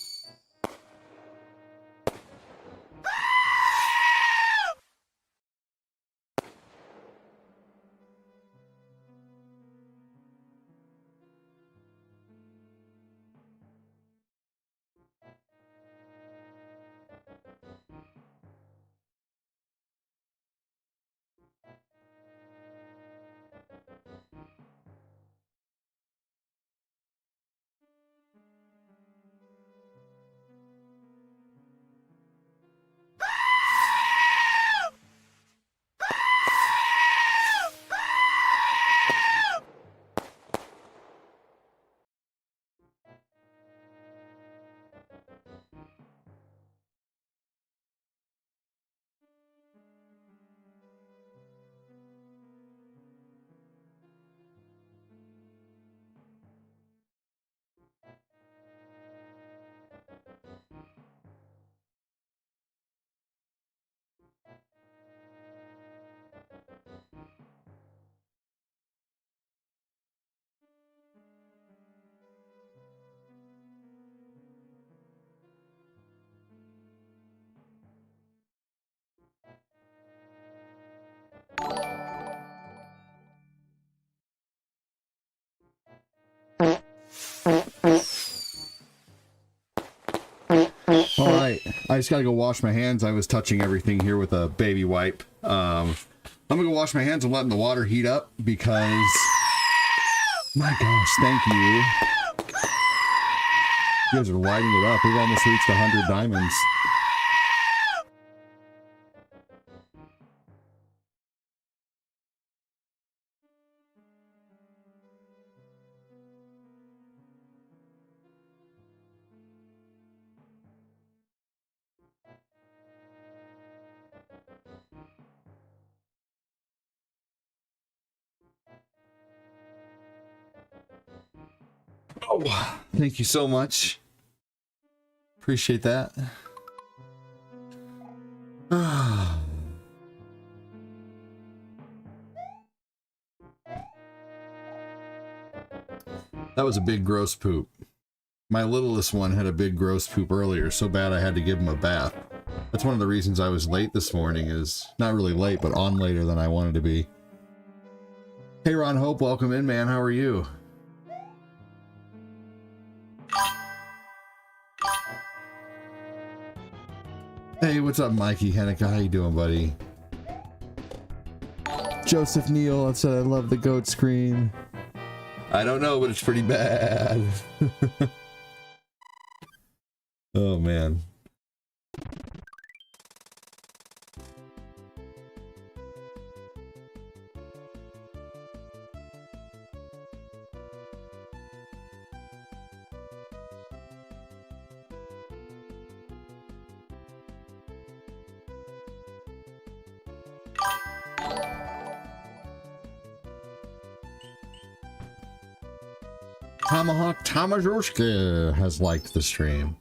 Speaker 1: All right, I just gotta go wash my hands. I was touching everything here with a baby wipe. I'm gonna go wash my hands. I'm letting the water heat up because, my gosh, thank you. You guys are lighting it up. We've almost reached 100 diamonds. Oh, thank you so much. Appreciate that. That was a big gross poop. My littlest one had a big gross poop earlier, so bad I had to give him a bath. That's one of the reasons I was late this morning, is not really late, but on later than I wanted to be. Hey Ron Hope, welcome in, man. How are you? Hey, what's up, Mikey Henneke? How you doing, buddy? Joseph Neal, I said I love the goat scream. I don't know, but it's pretty bad. Oh, man. Tomahawk Tamazurska has liked the stream.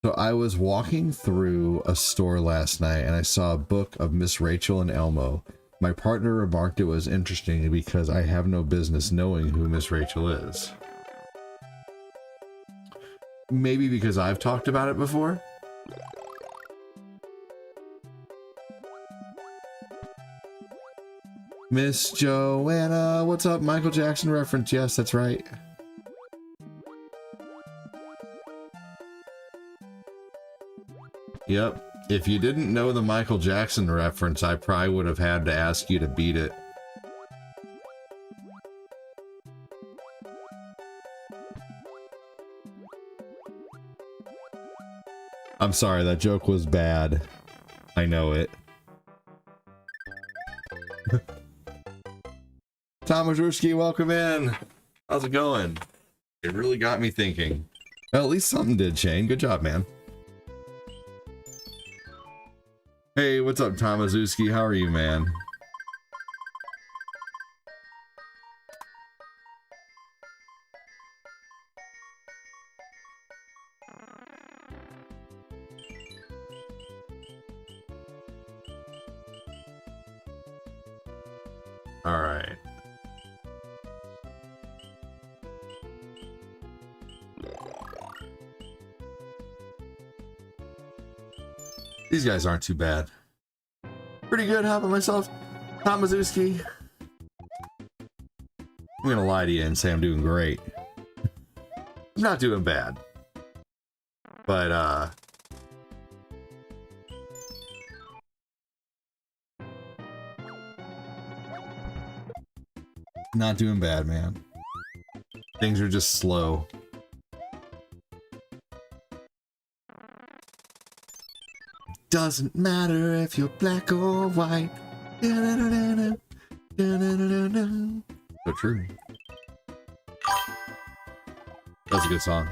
Speaker 1: So I was walking through a store last night and I saw a book of Miss Rachel and Elmo. My partner remarked it was interesting because I have no business knowing who Miss Rachel is. Maybe because I've talked about it before? Miss Joanna, what's up? Michael Jackson reference. Yes, that's right. Yep. If you didn't know the Michael Jackson reference, I probably would have had to ask you to beat it. I'm sorry, that joke was bad. I know it. Tomazurski, welcome in. How's it going? It really got me thinking. Well, at least something did, Shane. Good job, man. Hey, what's up, Tomazurski? How are you, man? All right. These guys aren't too bad. Pretty good. How about myself? Tomazurski. I'm gonna lie to you and say I'm doing great. I'm not doing bad. But, not doing bad, man. Things are just slow. Doesn't matter if you're black or white. So true. That's a good song.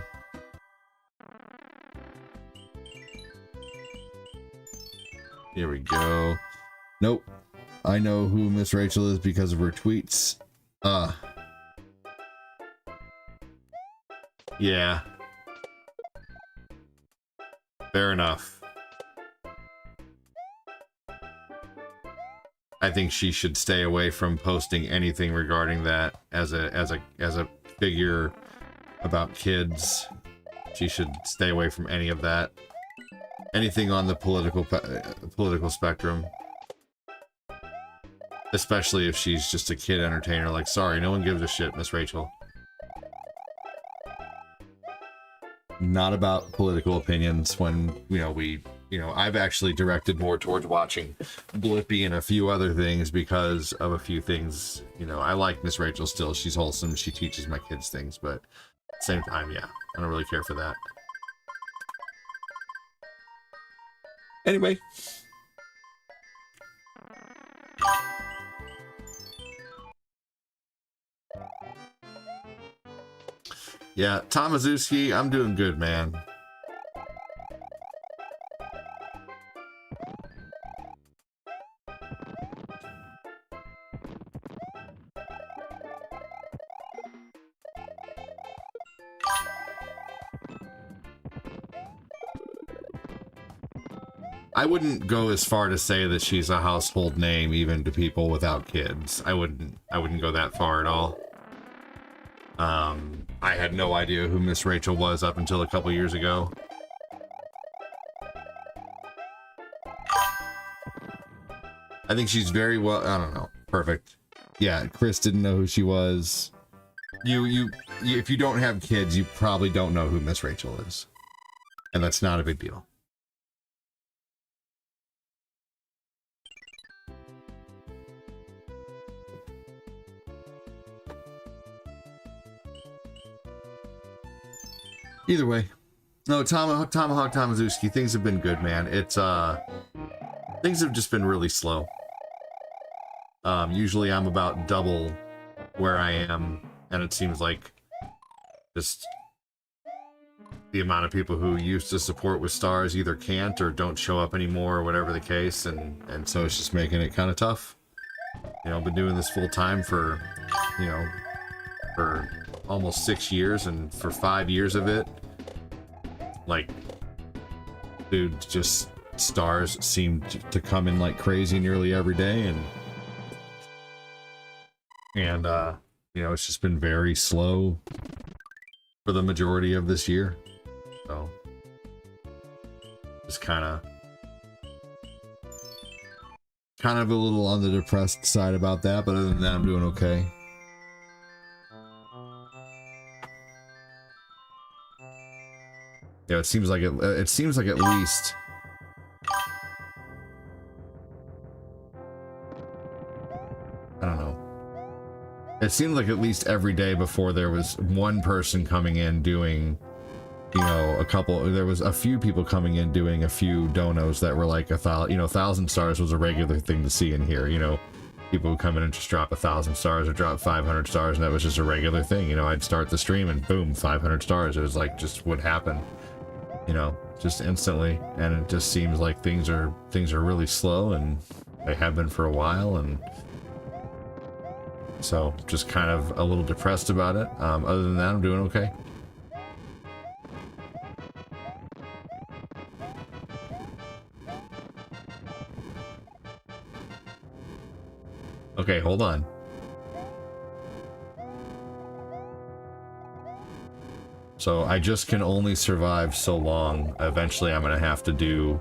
Speaker 1: Here we go. Nope. I know who Miss Rachel is because of her tweets. Yeah. Fair enough. I think she should stay away from posting anything regarding that as a figure about kids. She should stay away from any of that. Anything on the political spectrum. Especially if she's just a kid entertainer. Like, sorry, no one gives a shit, Miss Rachel. Not about political opinions when, I've actually directed more towards watching Blippi and a few other things because of a few things. I like Miss Rachel still. She's wholesome. She teaches my kids things, but at the same time, yeah, I don't really care for that. Anyway. Yeah, Tomazuski, I'm doing good, man. I wouldn't go as far to say that she's a household name even to people without kids. I wouldn't go that far at all. I had no idea who Miss Rachel was up until a couple years ago. I think she's very well, I don't know. Perfect. Yeah, Chris didn't know who she was. You if you don't have kids, you probably don't know who Miss Rachel is. And that's not a big deal. Either way, no, Tomahawk Tomazuski, things have been good, man. It's things have just been really slow. Usually I'm about double where I am, and it seems like just the amount of people who used to support with stars either can't or don't show up anymore or whatever the case, and so it's just making it kind of tough. You know, I've been doing this full time for, you know, for almost 6 years, and for 5 years of it, like, dude, just stars seemed to come in like crazy nearly every day, and you know, it's just been very slow for the majority of this year, so just kind of a little on the depressed side about that, but other than that, I'm doing okay. Yeah, it seems like at least I don't know. It seemed like at least every day before there was one person coming in doing, you know, there was a few people coming in doing a few donos that were like 1,000 stars was a regular thing to see in here, you know. People would come in and just drop 1,000 stars or drop 500 stars, and that was just a regular thing, you know. I'd start the stream and boom, 500 stars. It was like just would happen, you know, just instantly. And it just seems like things are really slow, and they have been for a while, and so just kind of a little depressed about it. Other than that, I'm doing okay. Okay, hold on. So I just can only survive so long. Eventually I'm gonna have to do,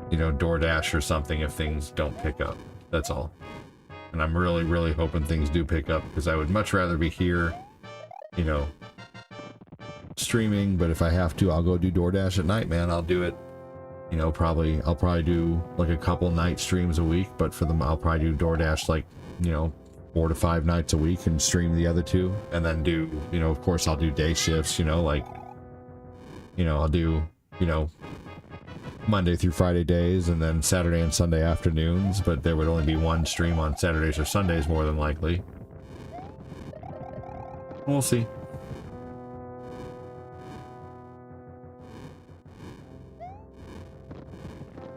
Speaker 1: you know, DoorDash or something if things don't pick up. That's all. And I'm really, really hoping things do pick up, because I would much rather be here, you know, streaming, but if I have to, I'll go do DoorDash at night, man. I'll do it. You know, I'll probably do like a couple night streams a week, but for them, I'll probably do DoorDash like, you know, 4 to 5 nights a week and stream the other 2, and then do, you know, of course I'll do day shifts, you know, like, you know, I'll do, you know, Monday through Friday days and then Saturday and Sunday afternoons, but there would only be one stream on Saturdays or Sundays more than likely. We'll see.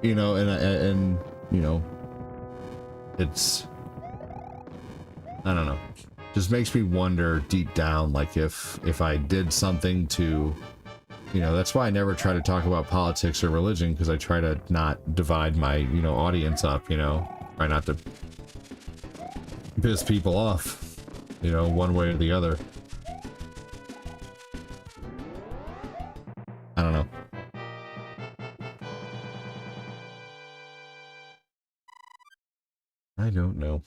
Speaker 1: You know, and you know, it's, I don't know, just makes me wonder deep down, like if I did something to, you know, that's why I never try to talk about politics or religion, because I try to not divide my, you know, audience up, you know, try not to piss people off, you know, one way or the other. I don't know. I don't know.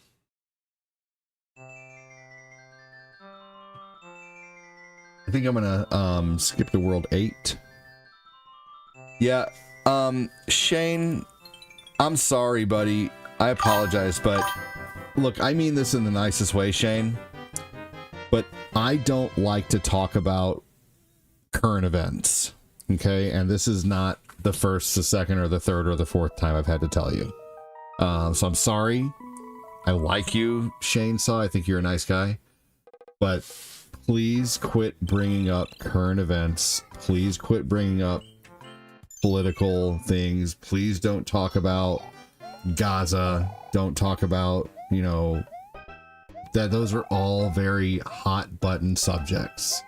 Speaker 1: I think I'm gonna skip to World 8. Yeah, Shane, I'm sorry, buddy. I apologize, but look, I mean this in the nicest way, Shane. But I don't like to talk about current events, okay? And this is not the first, the second, or the third, or the fourth time I've had to tell you. So I'm sorry. I like you, Shane Saw. I think you're a nice guy. But please quit bringing up current events. Please quit bringing up political things. Please don't talk about Gaza. Don't talk about, you know, that those are all very hot button subjects.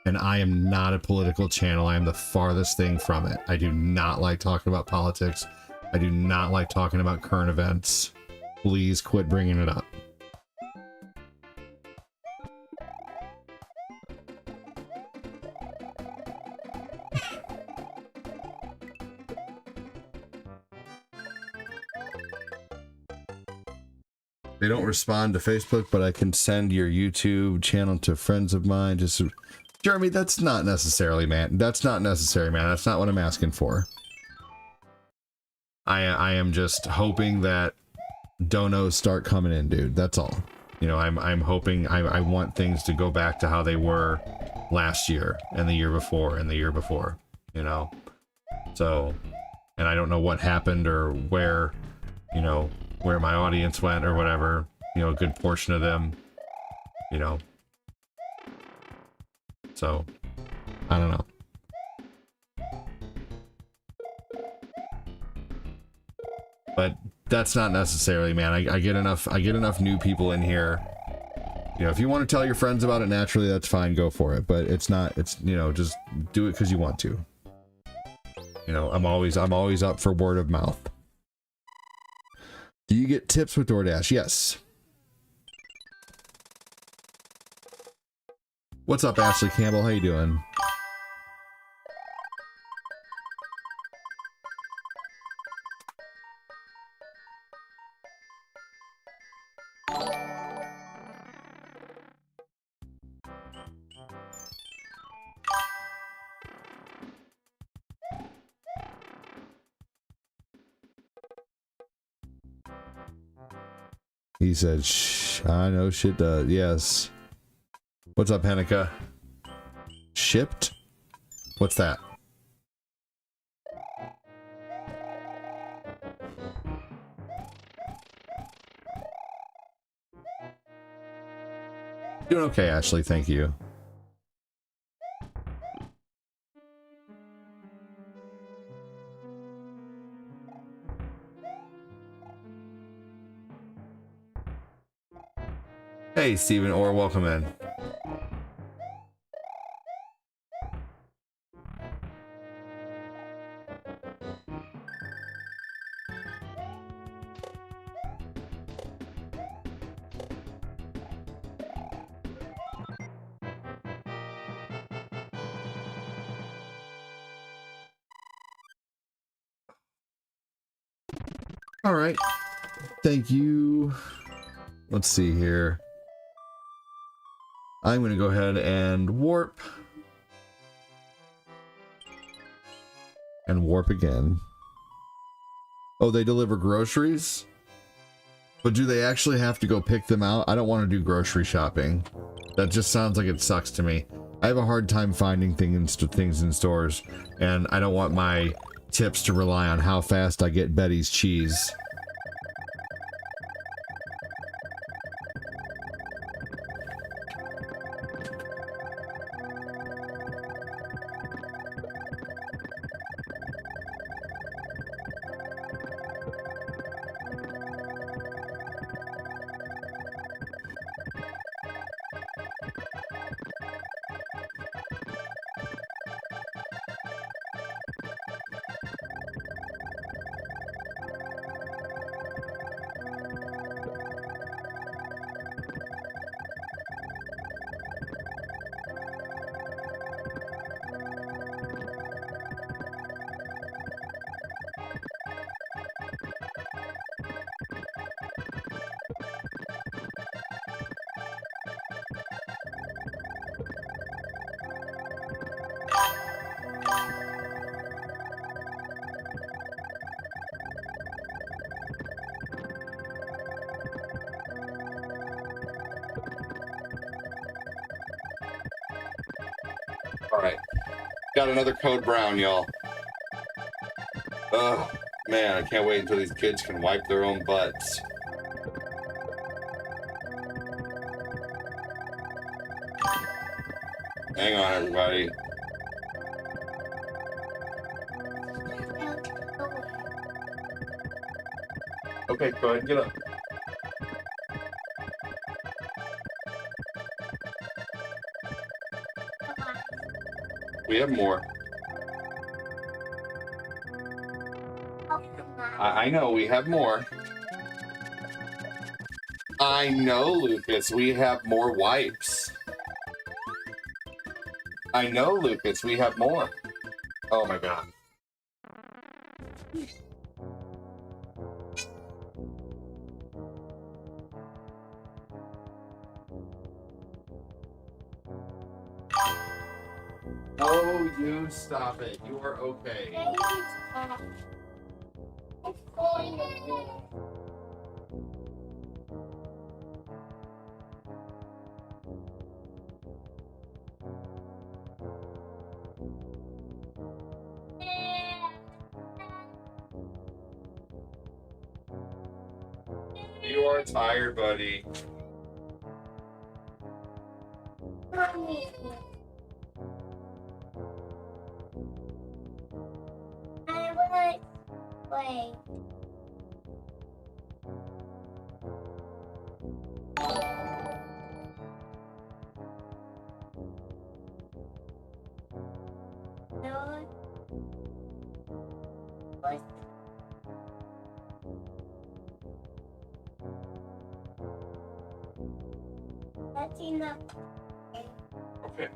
Speaker 1: And I am not a political channel. I am the farthest thing from it. I do not like talking about politics. I do not like talking about current events. Please quit bringing it up. They don't respond to Facebook, but I can send your YouTube channel to friends of mine. Just Jeremy, that's not necessarily, man. That's not necessary, man. That's not what I'm asking for. I am just hoping that donos start coming in, dude. That's all. You know, I'm hoping, I want things to go back to how they were last year and the year before and the year before, you know? So, and I don't know what happened or where, you know, where my audience went or whatever, you know, a good portion of them, you know. So, I don't know. But that's not necessarily, man. I get enough new people in here. You know, if you want to tell your friends about it naturally, that's fine, go for it. But it's not, it's, you know, just do it because you want to. You know, I'm always up for word of mouth. Do you get tips with DoorDash? Yes. What's up, Ashley Campbell? How you doing? He said, shh, I know shit does. Yes. What's up, Hanukkah? Shipped? What's that? Doing okay, Ashley. Thank you. Hey, Stephen Orr, welcome in. All right. Thank you. Let's see here. I'm going to go ahead and warp. And warp again. Oh, they deliver groceries? But do they actually have to go pick them out? I don't want to do grocery shopping. That just sounds like it sucks to me. I have a hard time finding things in stores, and I don't want my tips to rely on how fast I get Betty's cheese. All right, got another code brown, y'all. Ugh, man, I can't wait until these kids can wipe their own butts. Hang on, everybody. Okay, go ahead and get up. We have more. I know, we have more. I know, Lucas, we have more wipes. I know, Lucas, we have more. Oh my god. Oh, you stop it. You are okay. You are tired, buddy.
Speaker 6: Wait. No. What? That's enough.
Speaker 1: Okay.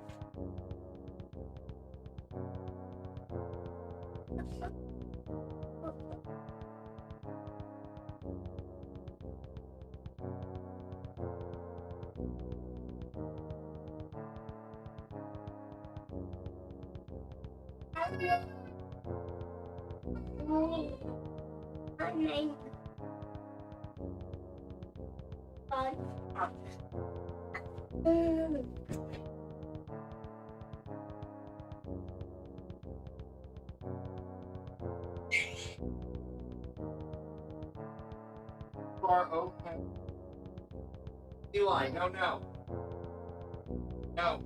Speaker 1: You are okay. Eli, no, no. No.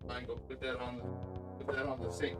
Speaker 1: Fine, go put that on the sink.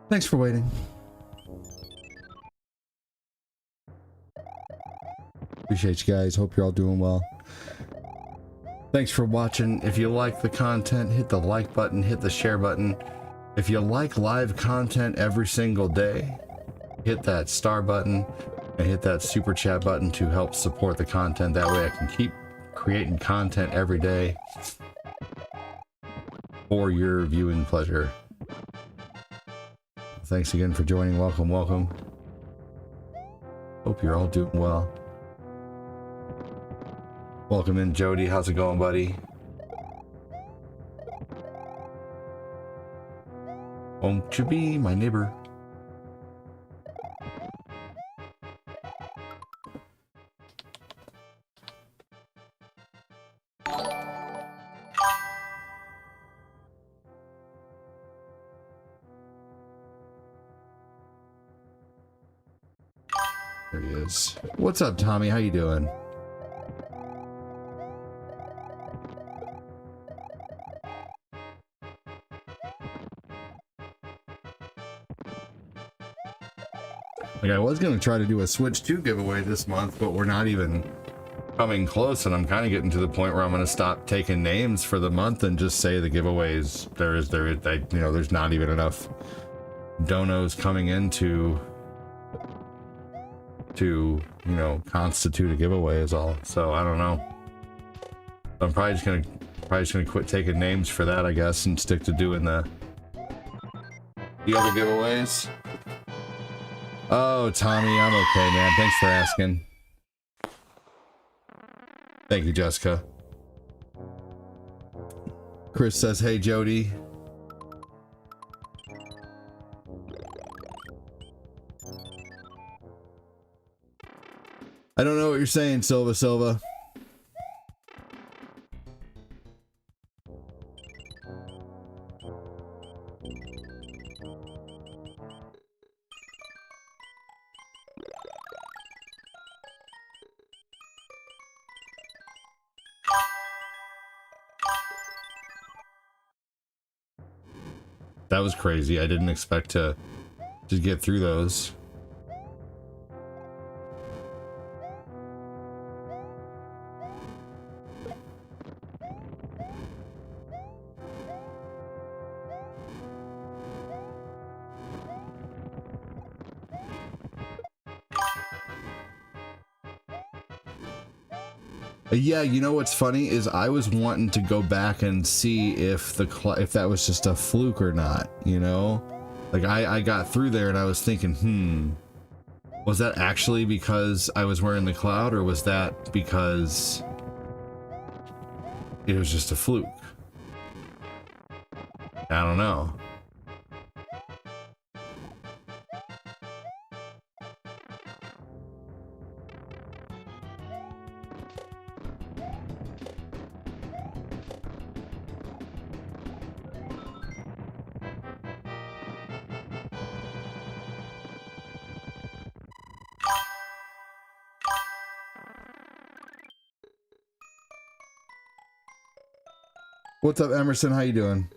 Speaker 1: Thanks for waiting. Appreciate you guys. Hope you're all doing well. Thanks for watching. If you like the content, hit the like button, hit the share button. If you like live content every single day, hit that star button and hit that super chat button to help support the content. That way I can keep creating content every day for your viewing pleasure. Thanks again for joining. Welcome, welcome. Hope you're all doing well. Welcome in, Jody. How's it going, buddy? Won't you be my neighbor? There he is. What's up, Tommy? How you doing? Like, I was gonna try to do a Switch 2 giveaway this month, but we're not even coming close, and I'm kind of getting to the point where I'm gonna stop taking names for the month and just say the giveaways. There's not even enough donos coming in to constitute a giveaway is all. So I don't know. I'm probably just gonna quit taking names for that, I guess, and stick to doing the other giveaways. Oh, Tommy, I'm okay, man. Thanks for asking. Thank you, Jessica. Chris says, hey, Jody. I don't know what you're saying, Silva. That was crazy. I didn't expect to get through those. Yeah, you know what's funny is I was wanting to go back and see if that was just a fluke or not, you know? Like I got through there and I was thinking, was that actually because I was wearing the cloud, or was that because it was just a fluke? I don't know. What's up, Emerson? How you doing?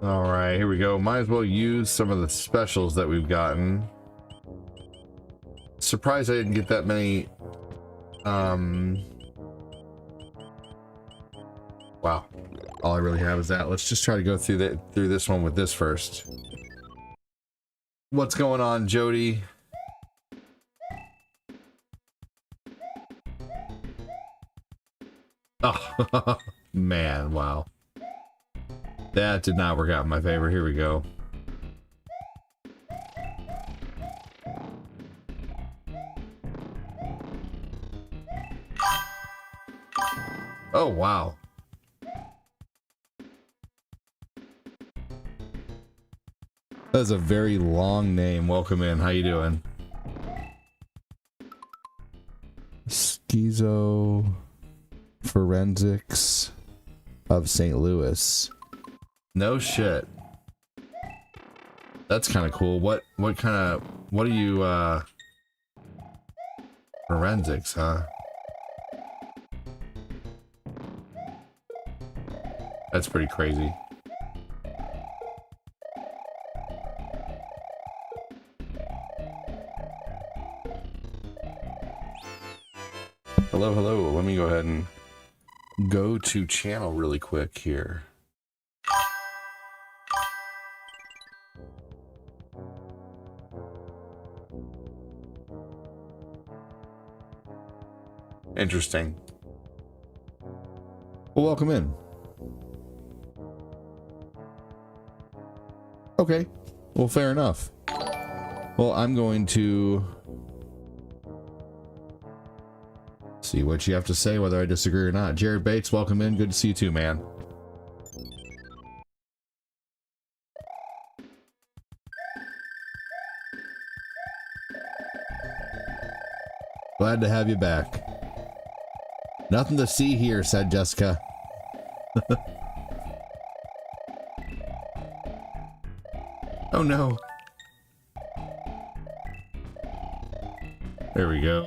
Speaker 1: All right, here we go. Might as well use some of the specials that we've gotten. Surprised I didn't get that many. Wow. All I really have is that. Let's just try to go through this one with this first. What's going on, Jody? Oh, man, wow. That did not work out in my favor. Here we go. Oh, wow. That's a very long name. Welcome in. How you doing? Schizo Forensics of St. Louis. No shit. That's kind of cool. What are you, forensics, huh? That's pretty crazy. Hello, hello. Let me go ahead and go to channel really quick here. Interesting. Well, welcome in. Okay. Well, fair enough. Well, I'm going to see what you have to say, whether I disagree or not. Jared Bates, welcome in. Good to see you too, man. Glad to have you back. Nothing to see here, said Jessica. Oh no. There we go.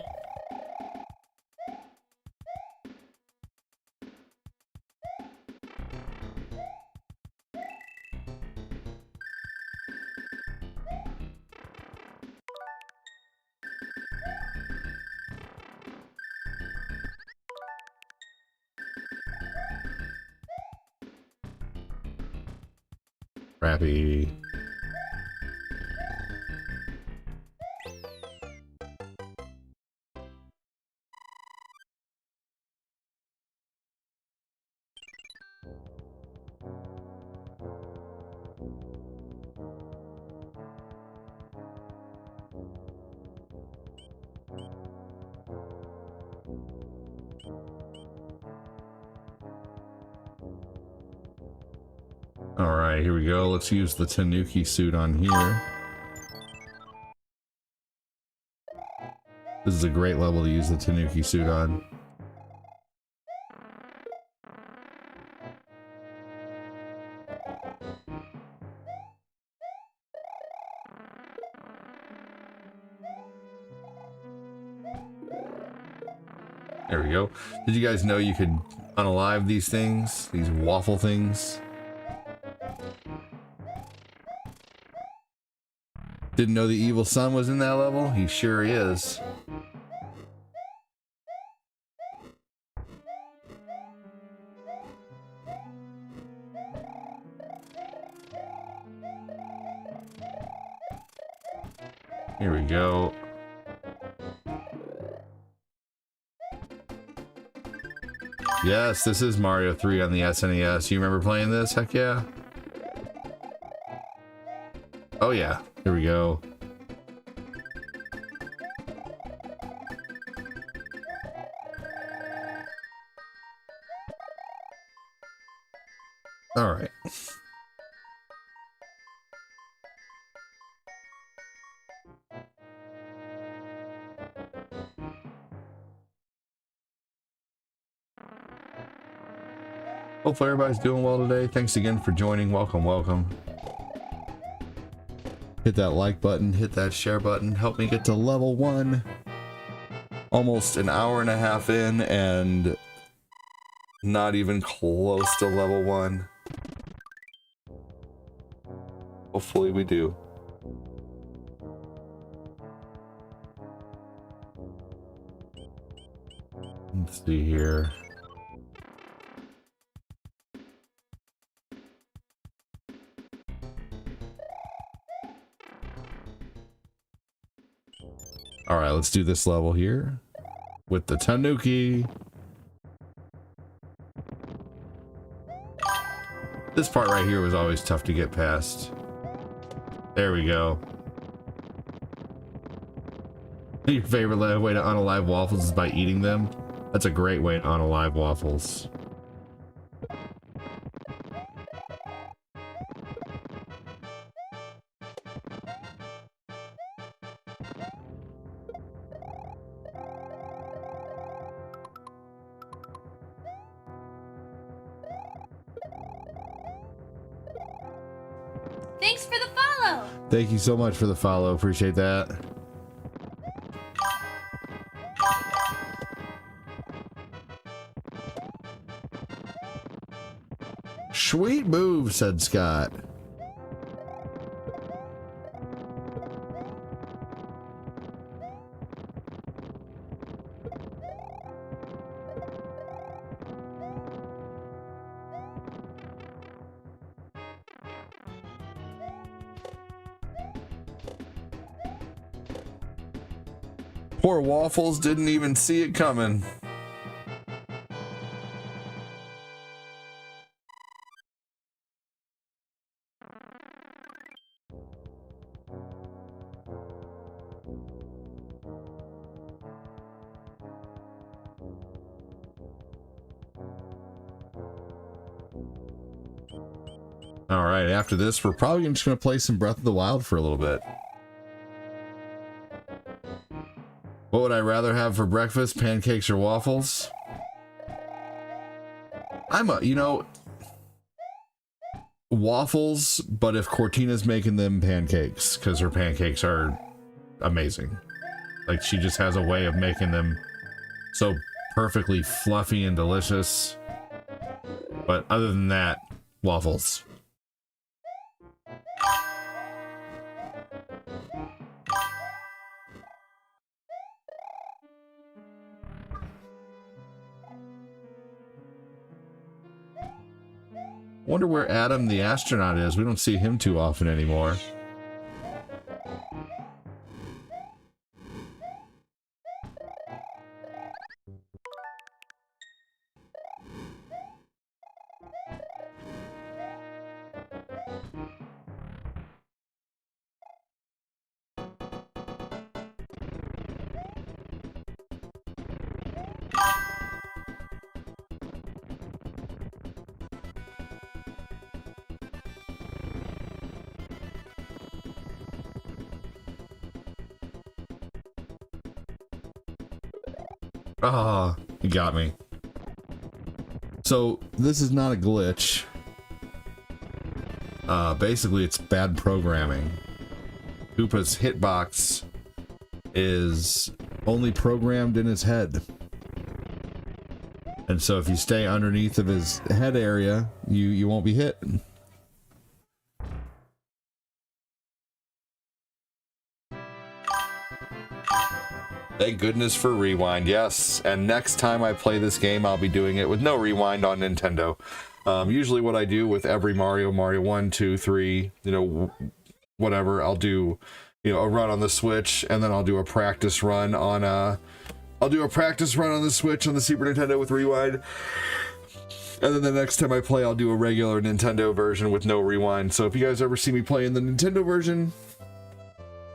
Speaker 1: Crappy. All right, here we go. Let's use the Tanuki suit on here. This is a great level to use the Tanuki suit on. There we go. Did you guys know you could unalive these things? These waffle things? Didn't know the evil son was in that level? He sure is. Here we go. Yes, this is Mario 3 on the SNES. You remember playing this? Heck yeah. Oh yeah. Here we go. All right. Hopefully everybody's doing well today. Thanks again for joining. Welcome, welcome. Hit that like button, hit that share button. Help me get to level 1. Almost an hour and a half in and not even close to level 1. Hopefully we do. Let's see here. All right, let's do this level here with the Tanuki. This part right here was always tough to get past. There we go. Your favorite way to unalive waffles is by eating them? That's a great way to unalive waffles.
Speaker 2: Thanks for the follow.
Speaker 1: Thank you so much for the follow. Appreciate that. Sweet move, said Scott. Poor Waffles didn't even see it coming. All right, after this, we're probably just going to play some Breath of the Wild for a little bit. What would I rather have for breakfast, pancakes or waffles? Waffles, but if Cortina's making them, pancakes, because her pancakes are amazing. Like, she just has a way of making them so perfectly fluffy and delicious. But other than that, waffles. Wonder where Adam the astronaut is. We don't see him too often anymore. Ah, you got me. So this is not a glitch. Basically it's bad programming. Koopa's hitbox is only programmed in his head. And so if you stay underneath of his head area, you won't be hit. Thank goodness for rewind, yes. And next time I play this game, I'll be doing it with no rewind on Nintendo. Usually what I do with every Mario 1, 2, 3, whatever, I'll do, a run on the Switch, and then I'll do a practice run on the Switch on the Super Nintendo with rewind. And then the next time I play, I'll do a regular Nintendo version with no rewind. So if you guys ever see me playing the Nintendo version,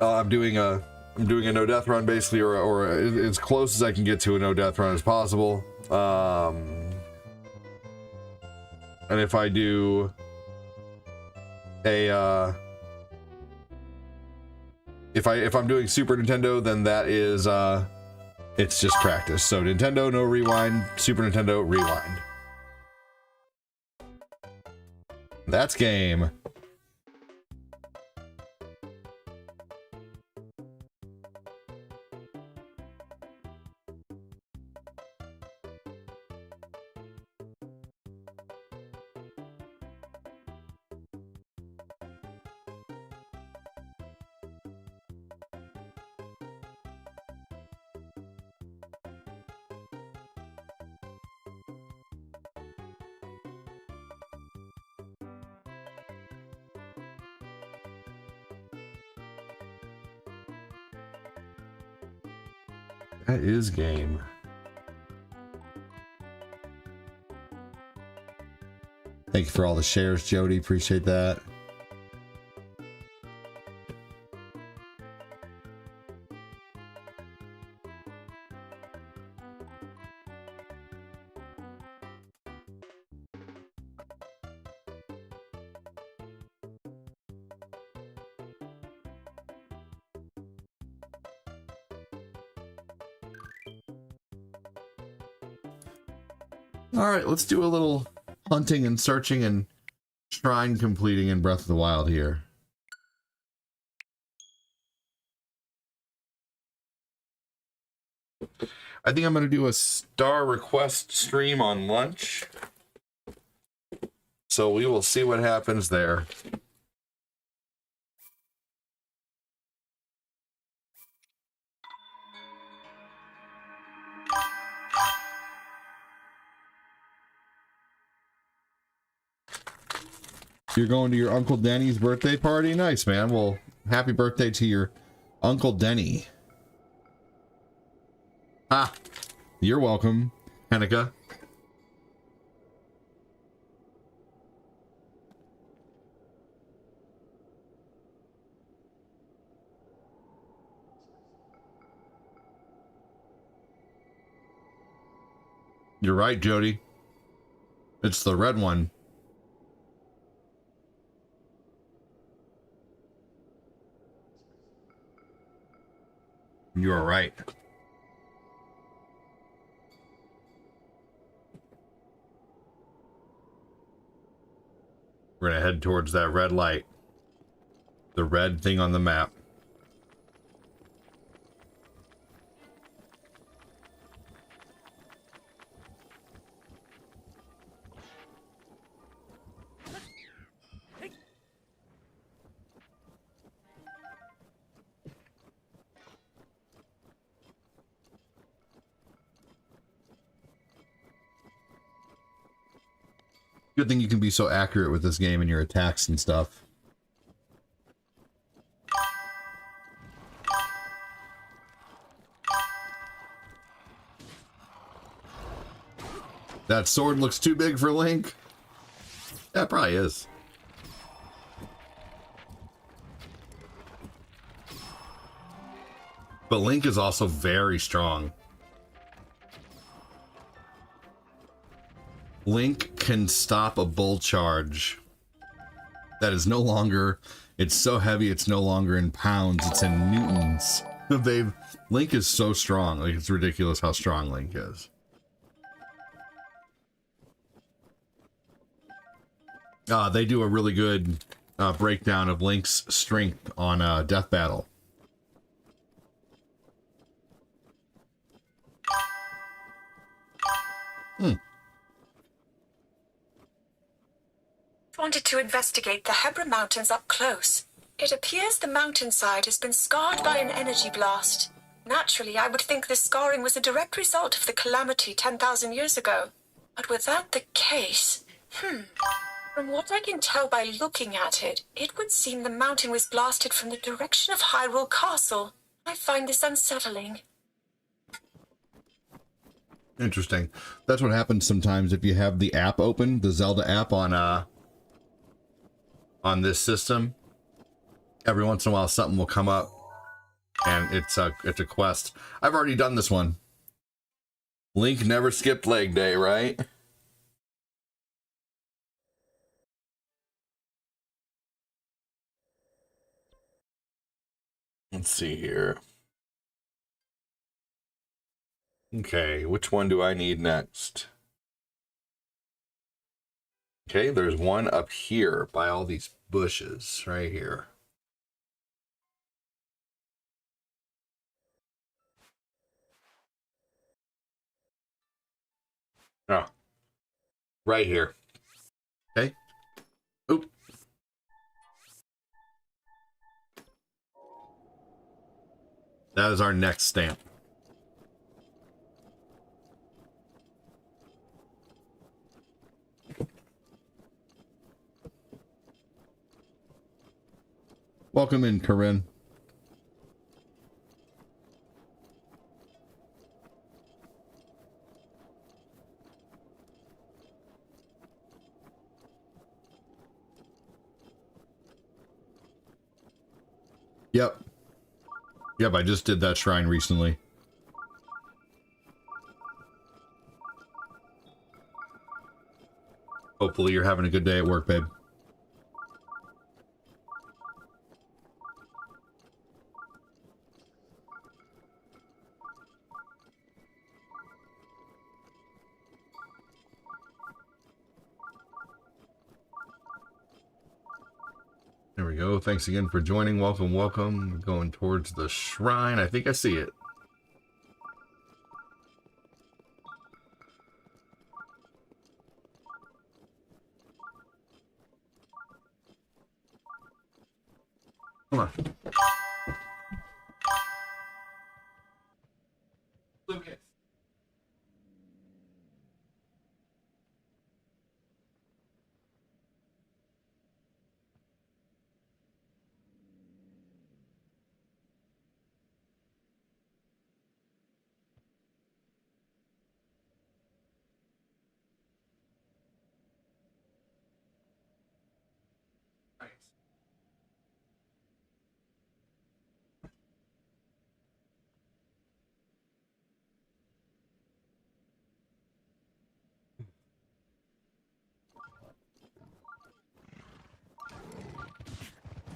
Speaker 1: I'm doing a no death run basically, or as close as I can get to a no death run as possible. And if I do a if I'm doing Super Nintendo, then that is it's just practice. So Nintendo no rewind, Super Nintendo rewind. That's game. That is game. Thank you for all the shares, Jody. Appreciate that. All right, let's do a little hunting and searching and shrine completing in Breath of the Wild here. I think I'm going to do a star request stream on lunch. So we will see what happens there. You're going to your Uncle Denny's birthday party? Nice, man. Well, happy birthday to your Uncle Denny. Ah, you're welcome, Hanukkah. You're right, Jody. It's the red one. You are right. We're gonna head towards that red light. The red thing on the map. Good thing you can be so accurate with this game and your attacks and stuff. That sword looks too big for Link. That probably is. But Link is also very strong. Link can stop a bull charge that is no longer, it's so heavy it's no longer in pounds, it's in newtons. Link is so strong, like it's ridiculous how strong Link is. They do a really good breakdown of Link's strength on Death Battle.
Speaker 7: Wanted to investigate the Hebra Mountains up close. It appears the mountainside has been scarred by an energy blast. Naturally, I would think this scarring was a direct result of the calamity 10,000 years ago. But was that the case? From what I can tell by looking at it, it would seem the mountain was blasted from the direction of Hyrule Castle. I find this unsettling.
Speaker 1: Interesting. That's what happens sometimes if you have the app open, the Zelda app on this system. Every once in a while something will come up and it's a quest. I've already done this one. Link never skipped leg day, right? Let's see here. Okay, which one do I need next? Okay, there's one up here by all these bushes right here. Oh, right here. Okay. Oop. That is our next stamp. Welcome in, Corinne. Yep. Yep, I just did that shrine recently. Hopefully you're having a good day at work, babe. There we go. Thanks again for joining. Welcome, welcome. We're going towards the shrine. I think I see it. Come on. Lucas.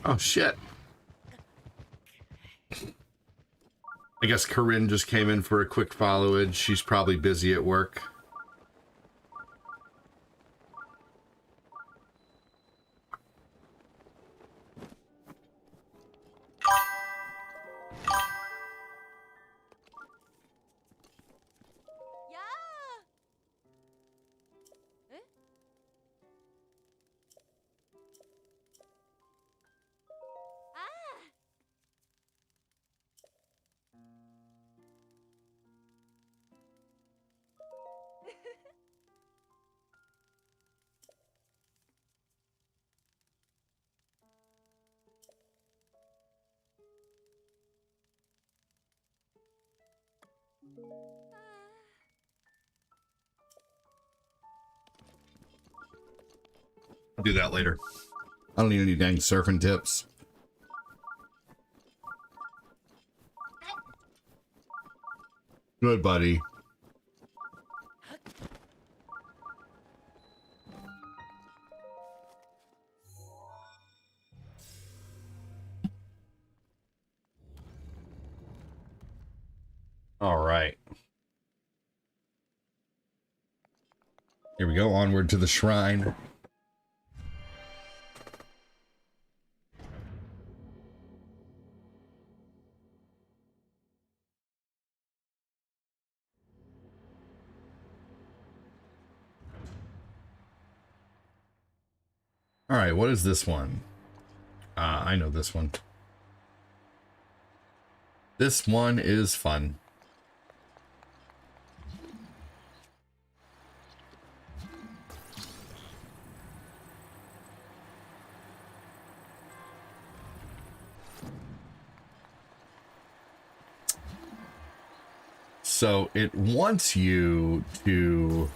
Speaker 1: Oh, shit. I guess Corinne just came in for a quick followage. She's probably busy at work. I'll do that later. I don't need any dang surfing tips. Good, buddy. All right. Here we go, onward to the shrine. All right, what is this one? I know this one. This one is fun. So it wants you to...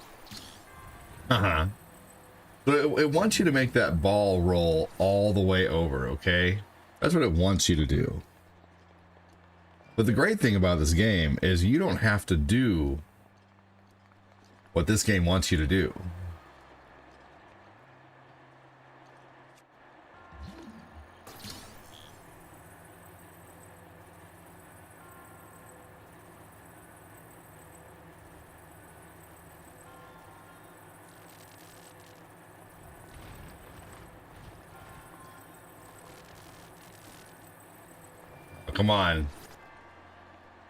Speaker 1: So it wants you to make that ball roll all the way over, okay? That's what it wants you to do. But the great thing about this game is you don't have to do what this game wants you to do. come on.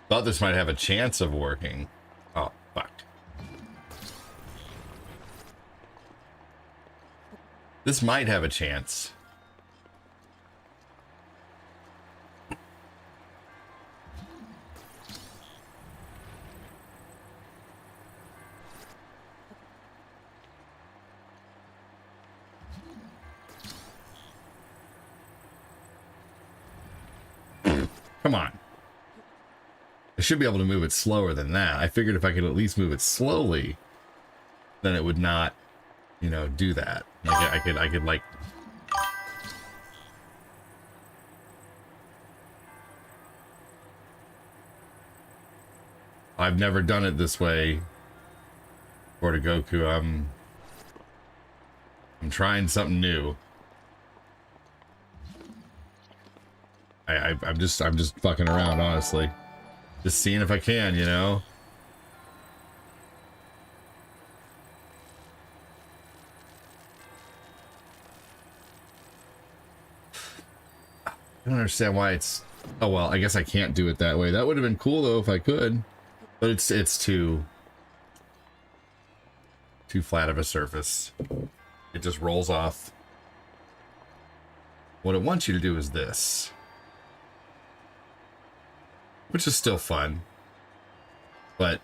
Speaker 1: Thought this might have a chance of working. Oh, fuck. This might have a chance. Come on. I should be able to move it slower than that. I figured if I could at least move it slowly, then it would not, you know, do that. Like I could like. I've never done it this way. For Goku, I'm trying something new. I'm just fucking around, honestly. Just seeing if I can, you know? I don't understand why it's... Oh, well, I guess I can't do it that way. That would have been cool, though, if I could. But it's too flat of a surface. It just rolls off. What it wants you to do is this. Which is still fun. But...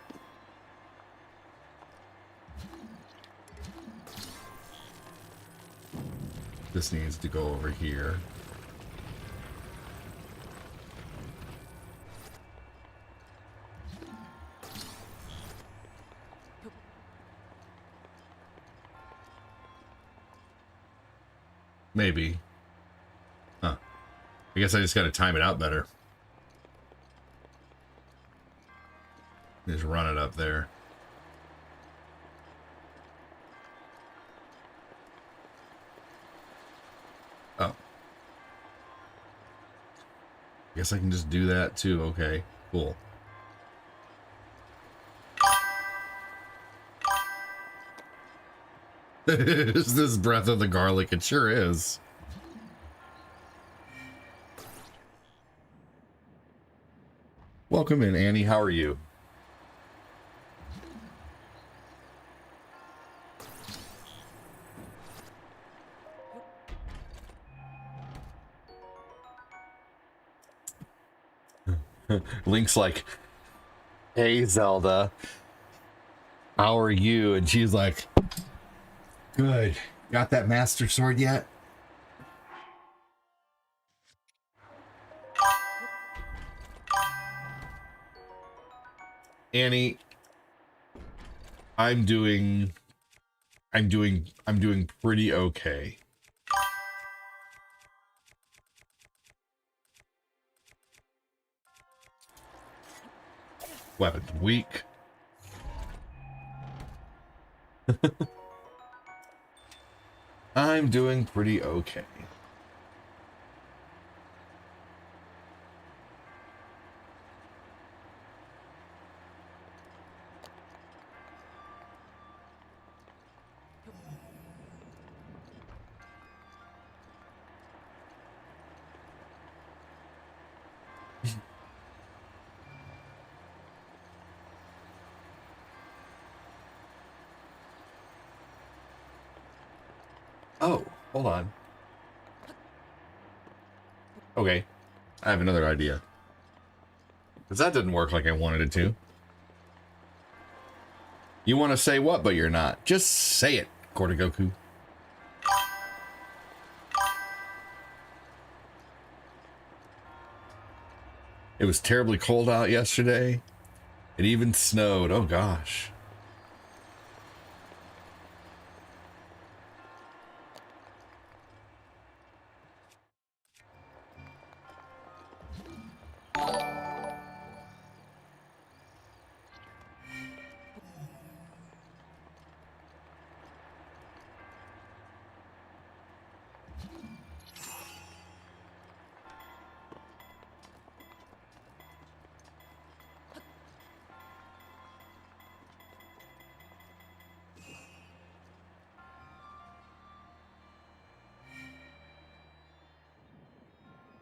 Speaker 1: this needs to go over here. Maybe. Huh. I guess I just gotta time it out better. Just run it up there. Oh. Guess I can just do that too. Okay, cool. Is this breath of the garlic? It sure is. Welcome in, Annie. How are you? Link's like, hey Zelda, how are you? And she's like, good. Got that Master Sword yet? Annie, I'm doing pretty okay. Weapons weak. I'm doing pretty okay. Oh, hold on. Okay, I have another idea. Because that didn't work like I wanted it to. You want to say what, but you're not. Just say it, Goku. It was terribly cold out yesterday. It even snowed. Oh, gosh.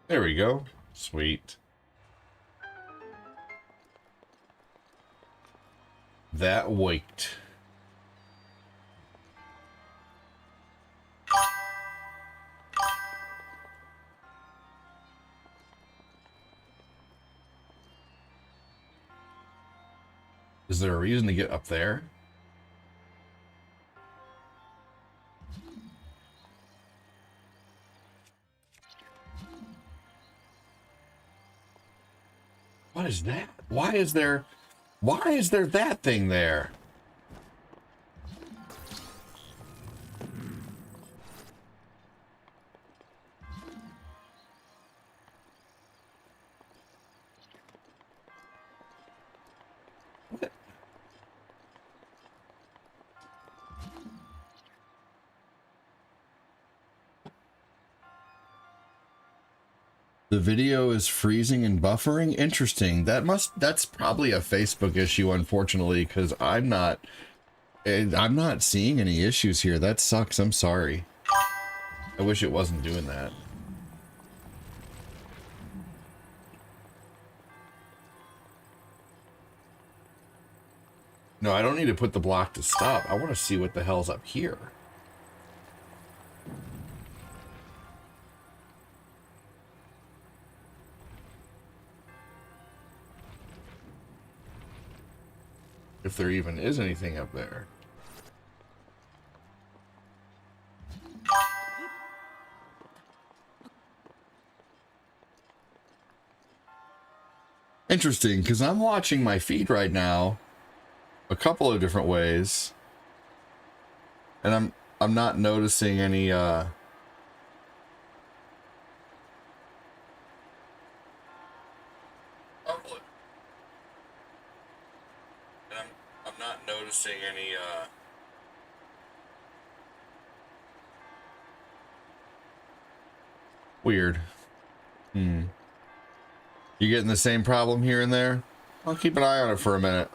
Speaker 1: There we go. Sweet. That wait. Is there a reason to get up there? What is that? Why is there that thing there? What? The video is freezing and buffering. Interesting. That's probably a Facebook issue, unfortunately, because I'm not seeing any issues here. That sucks. I'm sorry. I wish it wasn't doing that. No, I don't need to put the block to stop. I want to see what the hell's up here. If there even is anything up there. Interesting, because I'm watching my feed right now a couple of different ways, and I'm not noticing any I'm not noticing any weird. You getting the same problem here and there? I'll keep an eye on it for a minute.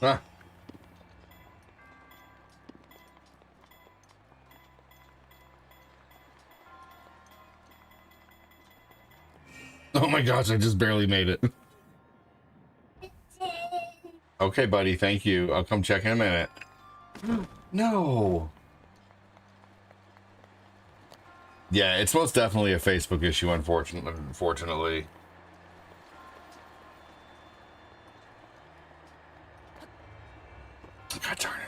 Speaker 1: Ah. Oh my gosh, I just barely made it. Okay, buddy, thank you. I'll come check in a minute. No. Yeah, it's most definitely a Facebook issue, unfortunately. God darn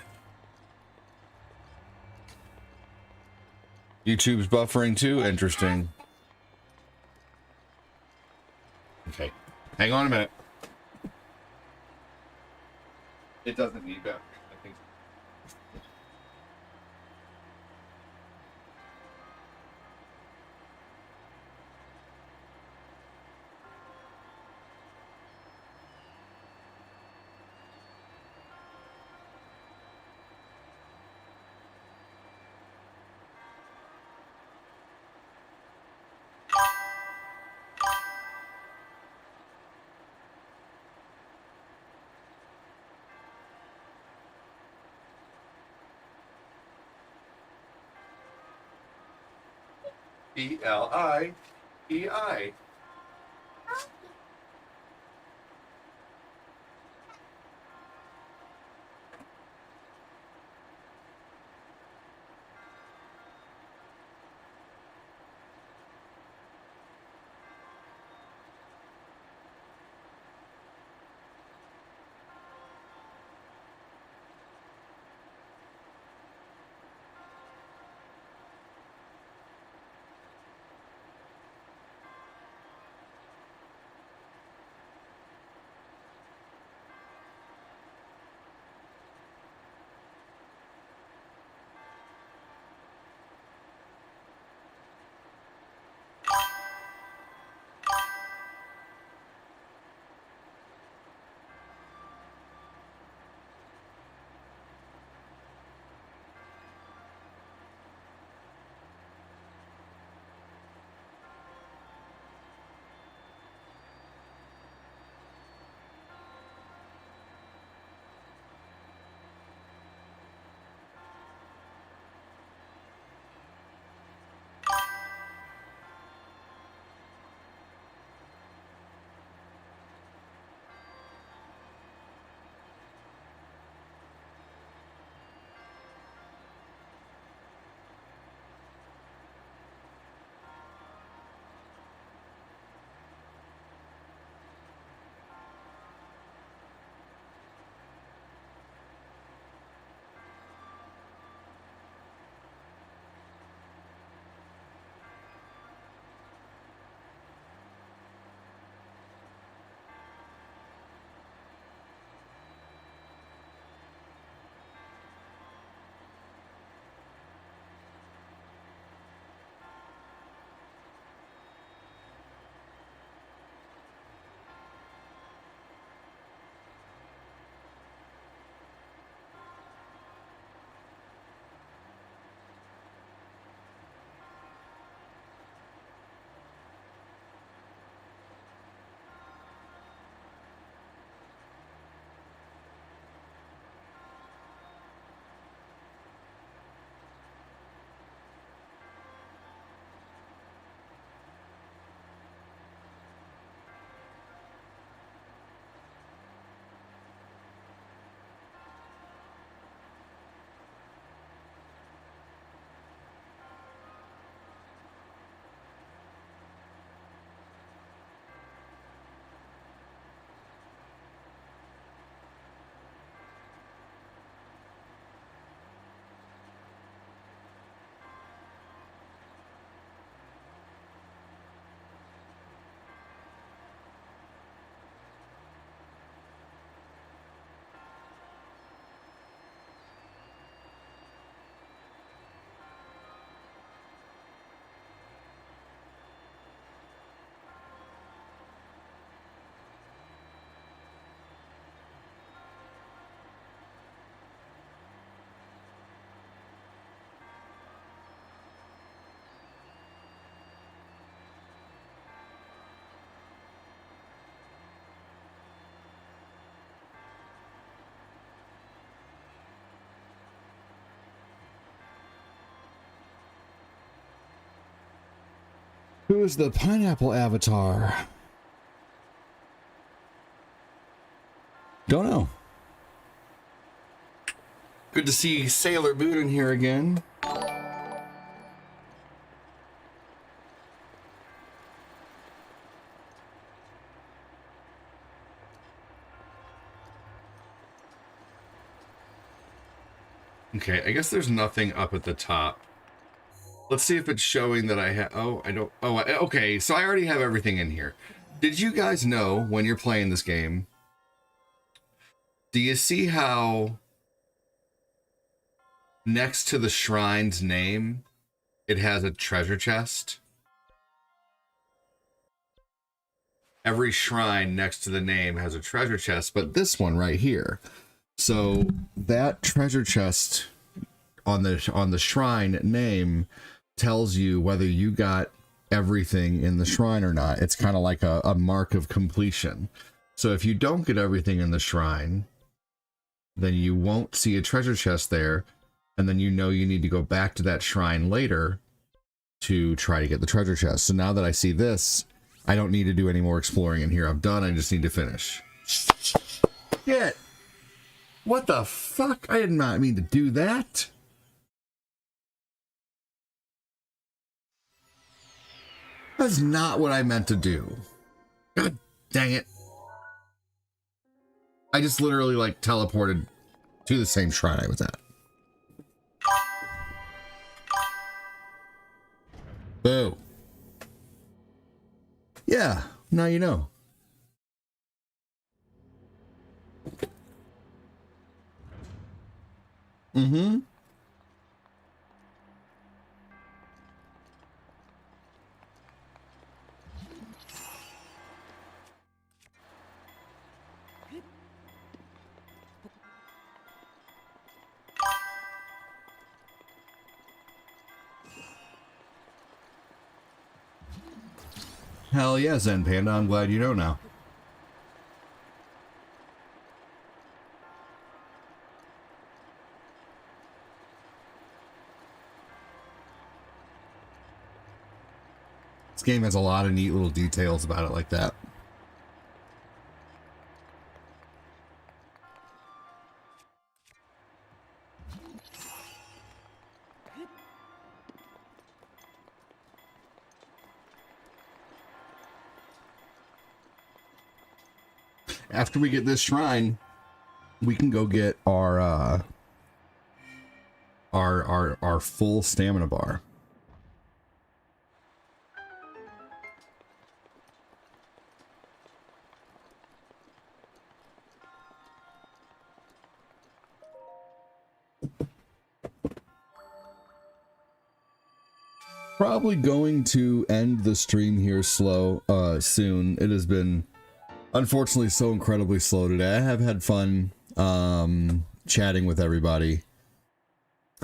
Speaker 1: it. YouTube's buffering too? Interesting. Okay. Hang on a minute. It doesn't need buffering, I think. E-L-I-E-I. Who is the pineapple avatar? Don't know. Good to see Sailor Moon in here again. Okay, I guess there's nothing up at the top. Let's see if it's showing that I have... Oh, I don't... Oh, okay, so I already have everything in here. Did you guys know when you're playing this game... Do you see how next to the shrine's name, it has a treasure chest? Every shrine next to the name has a treasure chest, but this one right here. So that treasure chest on the shrine name tells you whether you got everything in the shrine or not. It's kind of like a mark of completion. So if you don't get everything in the shrine, then you won't see a treasure chest there, and then you know you need to go back to that shrine later to try to get the treasure chest. So now that I see this, I don't need to do any more exploring in here. I'm done. I just need to finish. Shit! What the fuck? I did not mean to do that. That's not what I meant to do. God dang it. I just literally like teleported to the same shrine I was at. Boo. Yeah, now you know. Mm-hmm. Hell yeah, Zen Panda. I'm glad you know now. This game has a lot of neat little details about it like that. After we get this shrine, we can go get our full stamina bar. Probably going to end the stream here soon. It has been unfortunately so incredibly slow today. I have had fun chatting with everybody.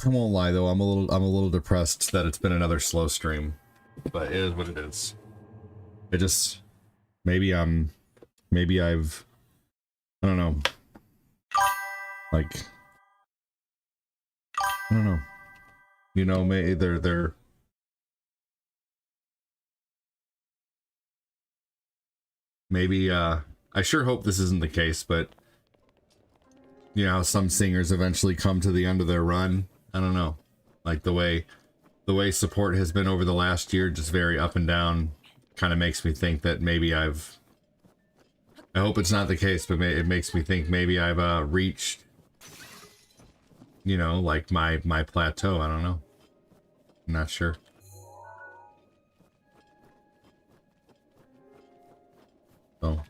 Speaker 1: I won't lie though, I'm a little depressed that it's been another slow stream, but it is what it is. It just maybe I've I don't know. Like I don't know. You know, maybe they're maybe I sure hope this isn't the case, but you know how some singers eventually come to the end of their run. I don't know, like the way support has been over the last year, just very up and down, kind of makes me think that maybe I hope it's not the case, but it makes me think maybe I've reached, you know, like my plateau. I don't know, I'm not sure. So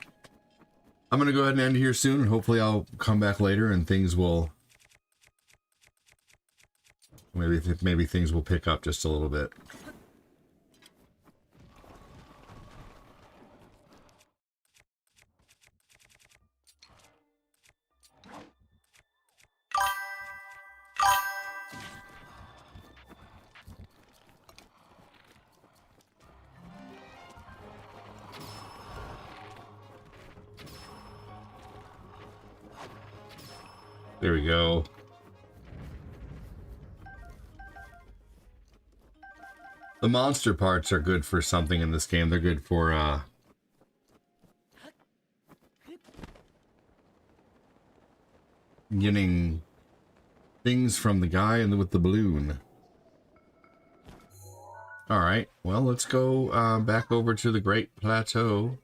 Speaker 1: I'm gonna go ahead and end here soon, and hopefully I'll come back later and things will maybe things will pick up just a little bit. There we go. The monster parts are good for something in this game. They're good for getting things from the guy with the balloon. All right, well, let's go back over to the Great Plateau.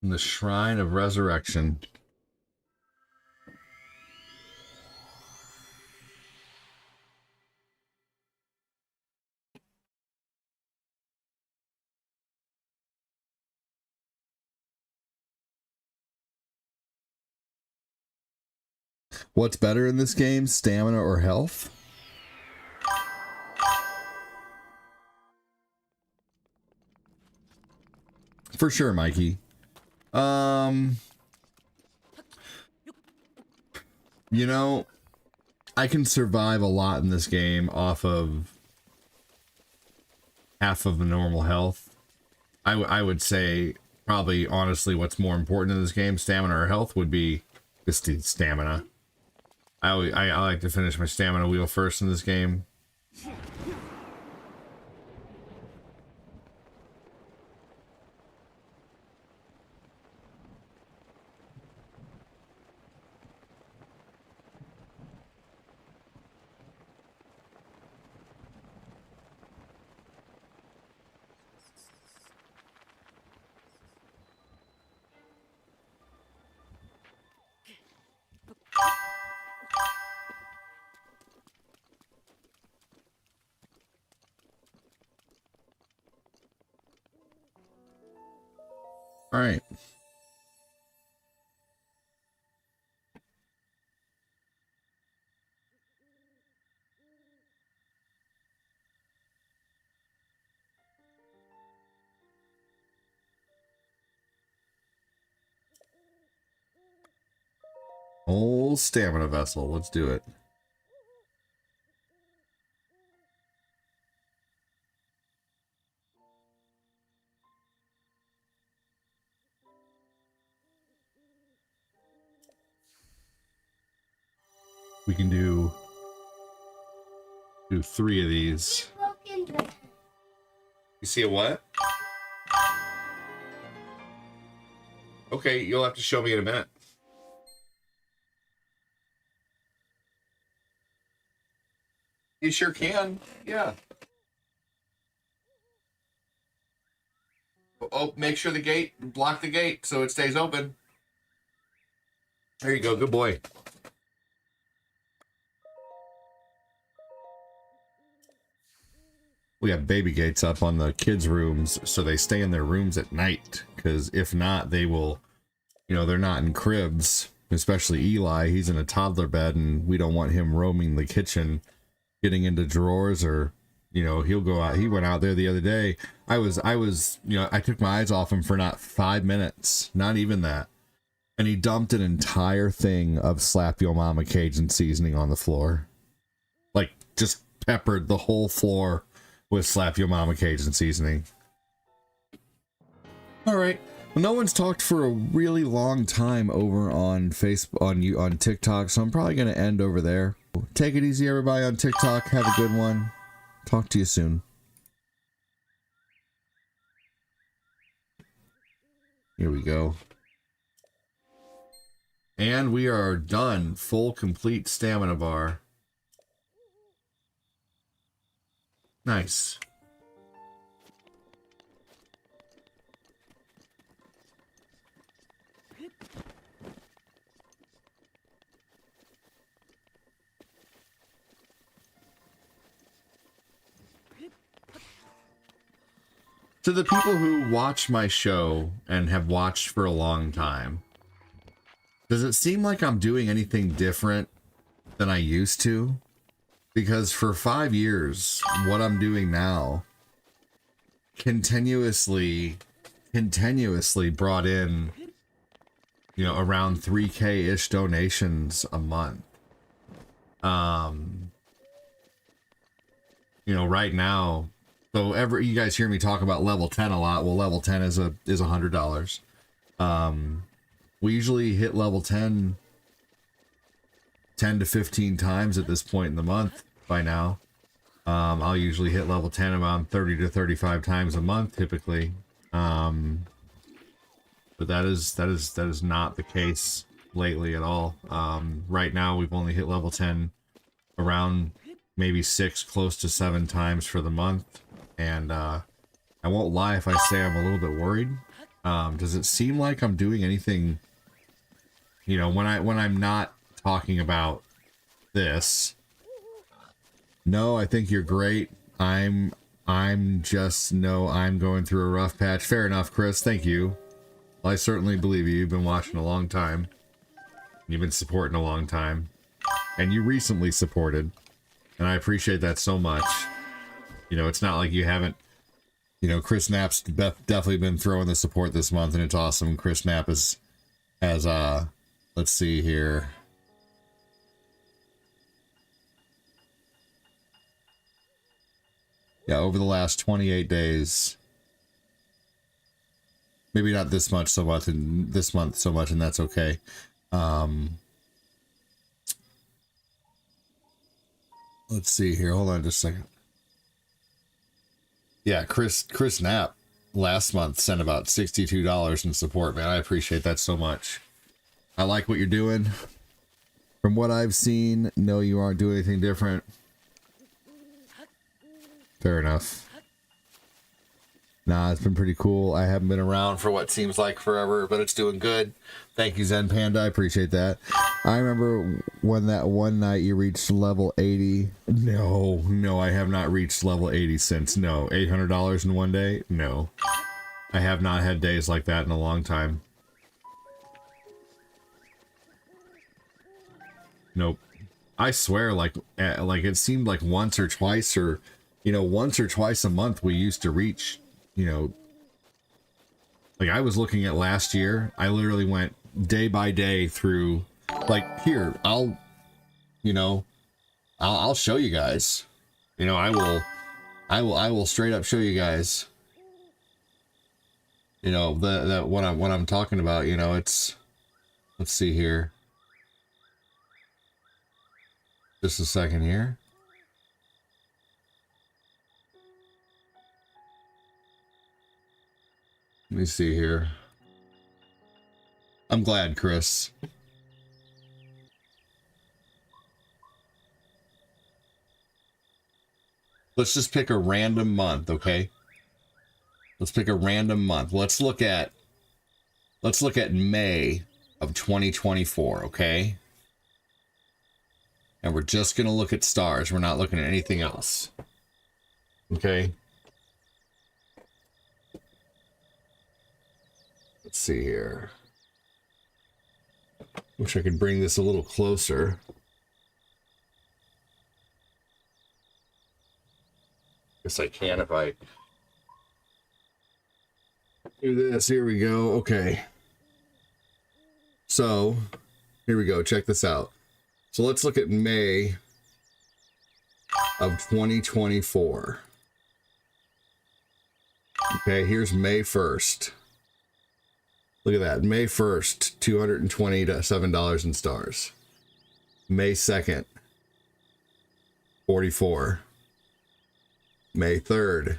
Speaker 1: The Shrine of Resurrection. What's better in this game, stamina or health? For sure, Mikey. You know, I can survive a lot in this game off of half of the normal health. I would say probably honestly what's more important in this game, stamina or health, would be just the stamina. I like to finish my stamina wheel first in this game. All right. Old stamina vessel. Let's do it. We can do 3 of these. You see a what? Okay, you'll have to show me in a minute. You sure can. Yeah. Oh, make sure block the gate so it stays open. There you go. Good boy. We have baby gates up on the kids' rooms so they stay in their rooms at night, because if not, they will, they're not in cribs, especially Eli. He's in a toddler bed, and we don't want him roaming the kitchen, getting into drawers, or, he'll go out. He went out there the other day. I took my eyes off him for not 5 minutes, not even that. And he dumped an entire thing of Slap Yo Mama Cajun seasoning on the floor. Like, just peppered the whole floor with Slap Yo Mama Cajun seasoning. All right. Well, no one's talked for a really long time over on Facebook, on TikTok, so I'm probably going to end over there. Take it easy, everybody, on TikTok. Have a good one. Talk to you soon. Here we go. And we are done. Full, complete stamina bar. Nice. To the people who watch my show and have watched for a long time, does it seem like I'm doing anything different than I used to? Because for 5 years, what I'm doing now continuously brought in, around 3K-ish donations a month. Right now, so you guys hear me talk about level 10 a lot. Well, level 10 is $100. We usually hit level 10 10 to 15 times at this point in the month by now. I'll usually hit level 10 around 30 to 35 times a month typically. But that is not the case lately at all. Right now we've only hit level 10 around maybe 6, close to 7 times for the month. And I won't lie if I say I'm a little bit worried. Does it seem like I'm doing anything, you know, when I'm not talking about this? No, I think you're great. I'm just, no, I'm going through a rough patch. Fair enough, Chris. Thank you. I certainly believe you. You've been watching a long time. You've been supporting a long time. And you recently supported. And I appreciate that so much. You know, it's not like you haven't, you know, Chris Knapp's definitely been throwing the support this month, and it's awesome. Chris Knapp has, let's see here. Yeah, over the last 28 days. Maybe not this much so much, and this month so much, and that's okay. Let's see here. Hold on just a second. Yeah, Chris Knapp last month sent about $62 in support, man. I appreciate that so much. I like what you're doing. From what I've seen, no, you aren't doing anything different. Fair enough. Nah, it's been pretty cool. I haven't been around for what seems like forever, but it's doing good. Thank you, Zen Panda. I appreciate that. I remember when that one night you reached level 80. No, I have not reached level 80 since. No, $800 in one day? No. I have not had days like that in a long time. Nope. I swear, like it seemed like once or twice, or, you know, once or twice a month we used to reach, you know, like I was looking at last year, I literally went day by day through, like, here, I'll show you guys, you know, I will straight up show you guys, you know, that what I'm talking about, you know. It's, let's see here. Just a second here. Let me see here. I'm glad, Chris. Let's just pick a random month, okay? Let's pick a random month. Let's look at May of 2024, okay? And we're just going to look at stars. We're not looking at anything else. Okay? Let's see here. Wish I could bring this a little closer. Guess I can if I do this. Here we go. Okay. So, here we go. Check this out. So let's look at May of 2024. Okay, here's May 1st. Look at that. May 1st, $227 in stars. May 2nd, 44. May 3rd,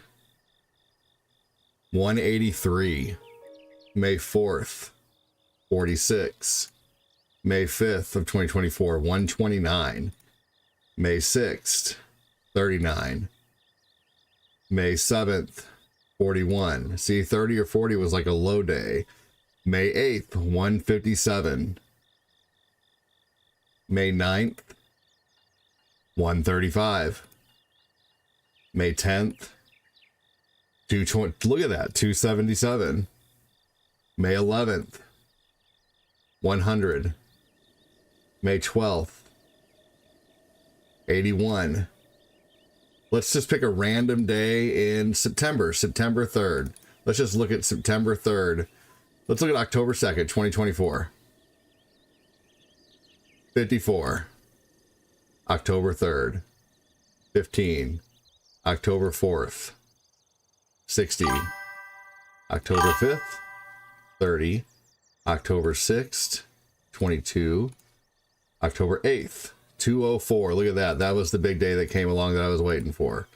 Speaker 1: 183. May 4th, 46. May 5th of 2024, 129. May 6th, 39. May 7th, 41. See, 30 or 40 was like a low day. May 8th, 157. May 9th, 135. May 10th, 220. Look at that, 277. May 11th, 100. May 12th, 81. Let's just pick a random day in September, September 3rd. Let's just look at September 3rd. Let's look at October 2nd, 2024. 54. October 3rd. 15. October 4th. 60. October 5th. 30. October 6th. 22. October 8th, 204. Look at that. That was the big day that came along that I was waiting for.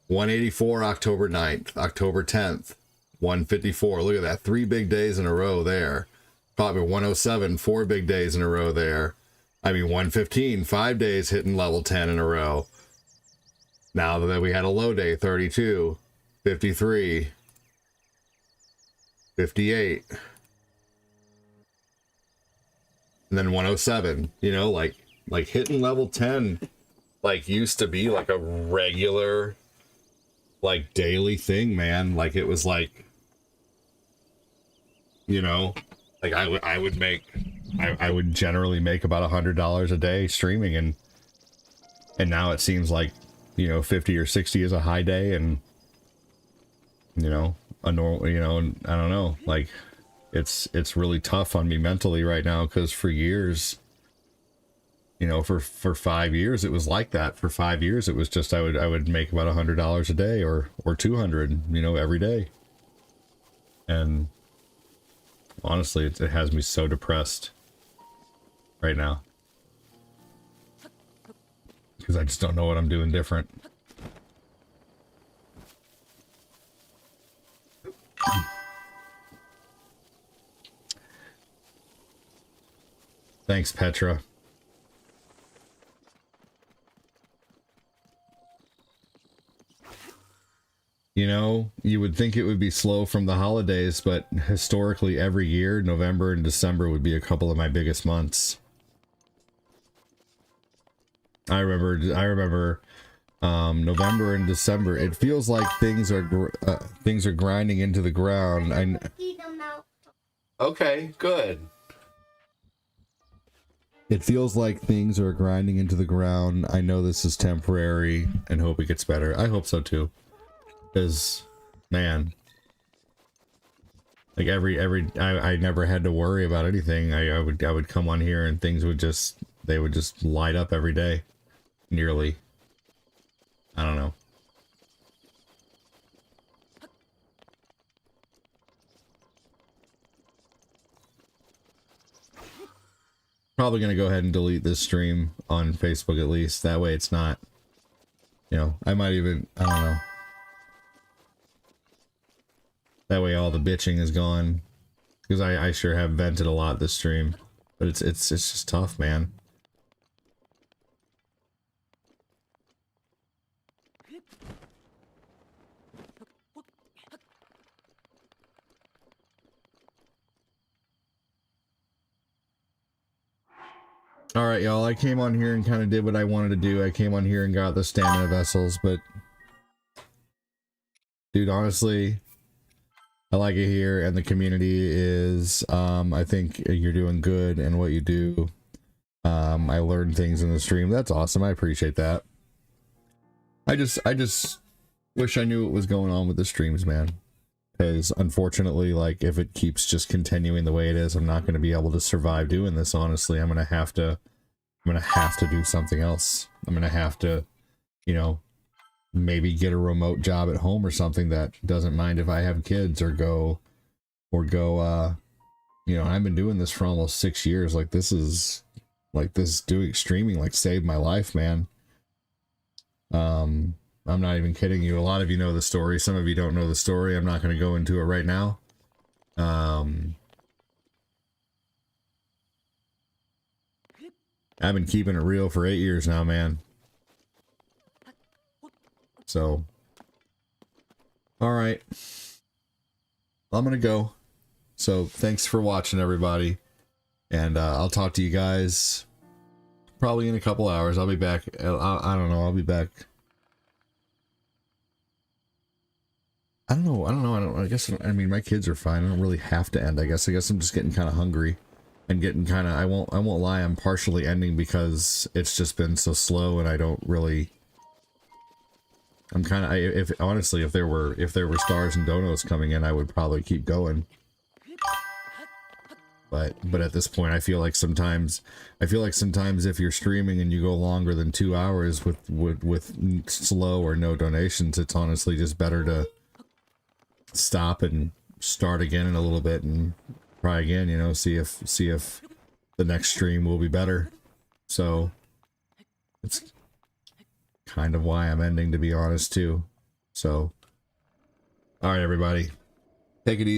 Speaker 1: 184, October 9th. October 10th, 154. Look at that. 3 big days in a row there. Probably 107, 4 big days in a row there. I mean, 115, 5 days hitting level 10 in a row. Now that we had a low day, 32, 53, 58. And then 107, you know, like hitting level 10, like used to be like a regular, like daily thing, man. Like it was like, you know, like I would generally make about $100 a day streaming, and now it seems like, you know, 50 or 60 is a high day, and, you know, a normal, you know, and I don't know, like it's really tough on me mentally right now, because for years, you know, for 5 years it was like that. For 5 years it was just I would make about $100 a day or 200, you know, every day. And honestly, it has me so depressed right now, because I just don't know what I'm doing different. Thanks, Petra. You know, you would think it would be slow from the holidays, but historically every year, November and December would be a couple of my biggest months. I remember November and December. It feels like things are grinding into the ground. Okay, good. It feels like things are grinding into the ground. I know this is temporary and hope it gets better. I hope so too. Because, man, like I never had to worry about anything. I would come on here and things would just light up every day. Nearly. I don't know. Probably gonna go ahead and delete this stream on Facebook at least. That way it's not, you know, I might even, I don't know. That way all the bitching is gone. Because I sure have vented a lot this stream. But it's just tough, man. Alright, y'all, I came on here and kind of did what I wanted to do. I came on here and got the stamina vessels, but dude, honestly, I like it here, and the community is, I think you're doing good in what you do. I learned things in the stream. That's awesome. I appreciate that. I just wish I knew what was going on with the streams, man. Because unfortunately, like, if it keeps just continuing the way it is, I'm not going to be able to survive doing this, honestly. I'm going to have to do something else. I'm going to have to, you know, maybe get a remote job at home or something that doesn't mind if I have kids, or go, you know, I've been doing this for almost 6 years. Like, doing streaming, like, saved my life, man. I'm not even kidding you. A lot of you know the story. Some of you don't know the story. I'm not going to go into it right now. I've been keeping it real for 8 years now, man. So, all right. I'm going to go. So thanks for watching, everybody. And I'll talk to you guys probably in a couple hours. I'll be back. I don't know. I'll be back. I don't know. I guess, I mean, my kids are fine. I don't really have to end. I guess I'm just getting kind of hungry and getting kind of, I won't lie. I'm partially ending because it's just been so slow, and I don't really, I'm kind of, if honestly, if there were stars and donuts coming in, I would probably keep going. But at this point, I feel like sometimes if you're streaming and you go longer than 2 hours with slow or no donations, it's honestly just better to stop and start again in a little bit and try again, you know, see if the next stream will be better. So it's kind of why I'm ending, to be honest, too. So, all right, everybody, take it easy.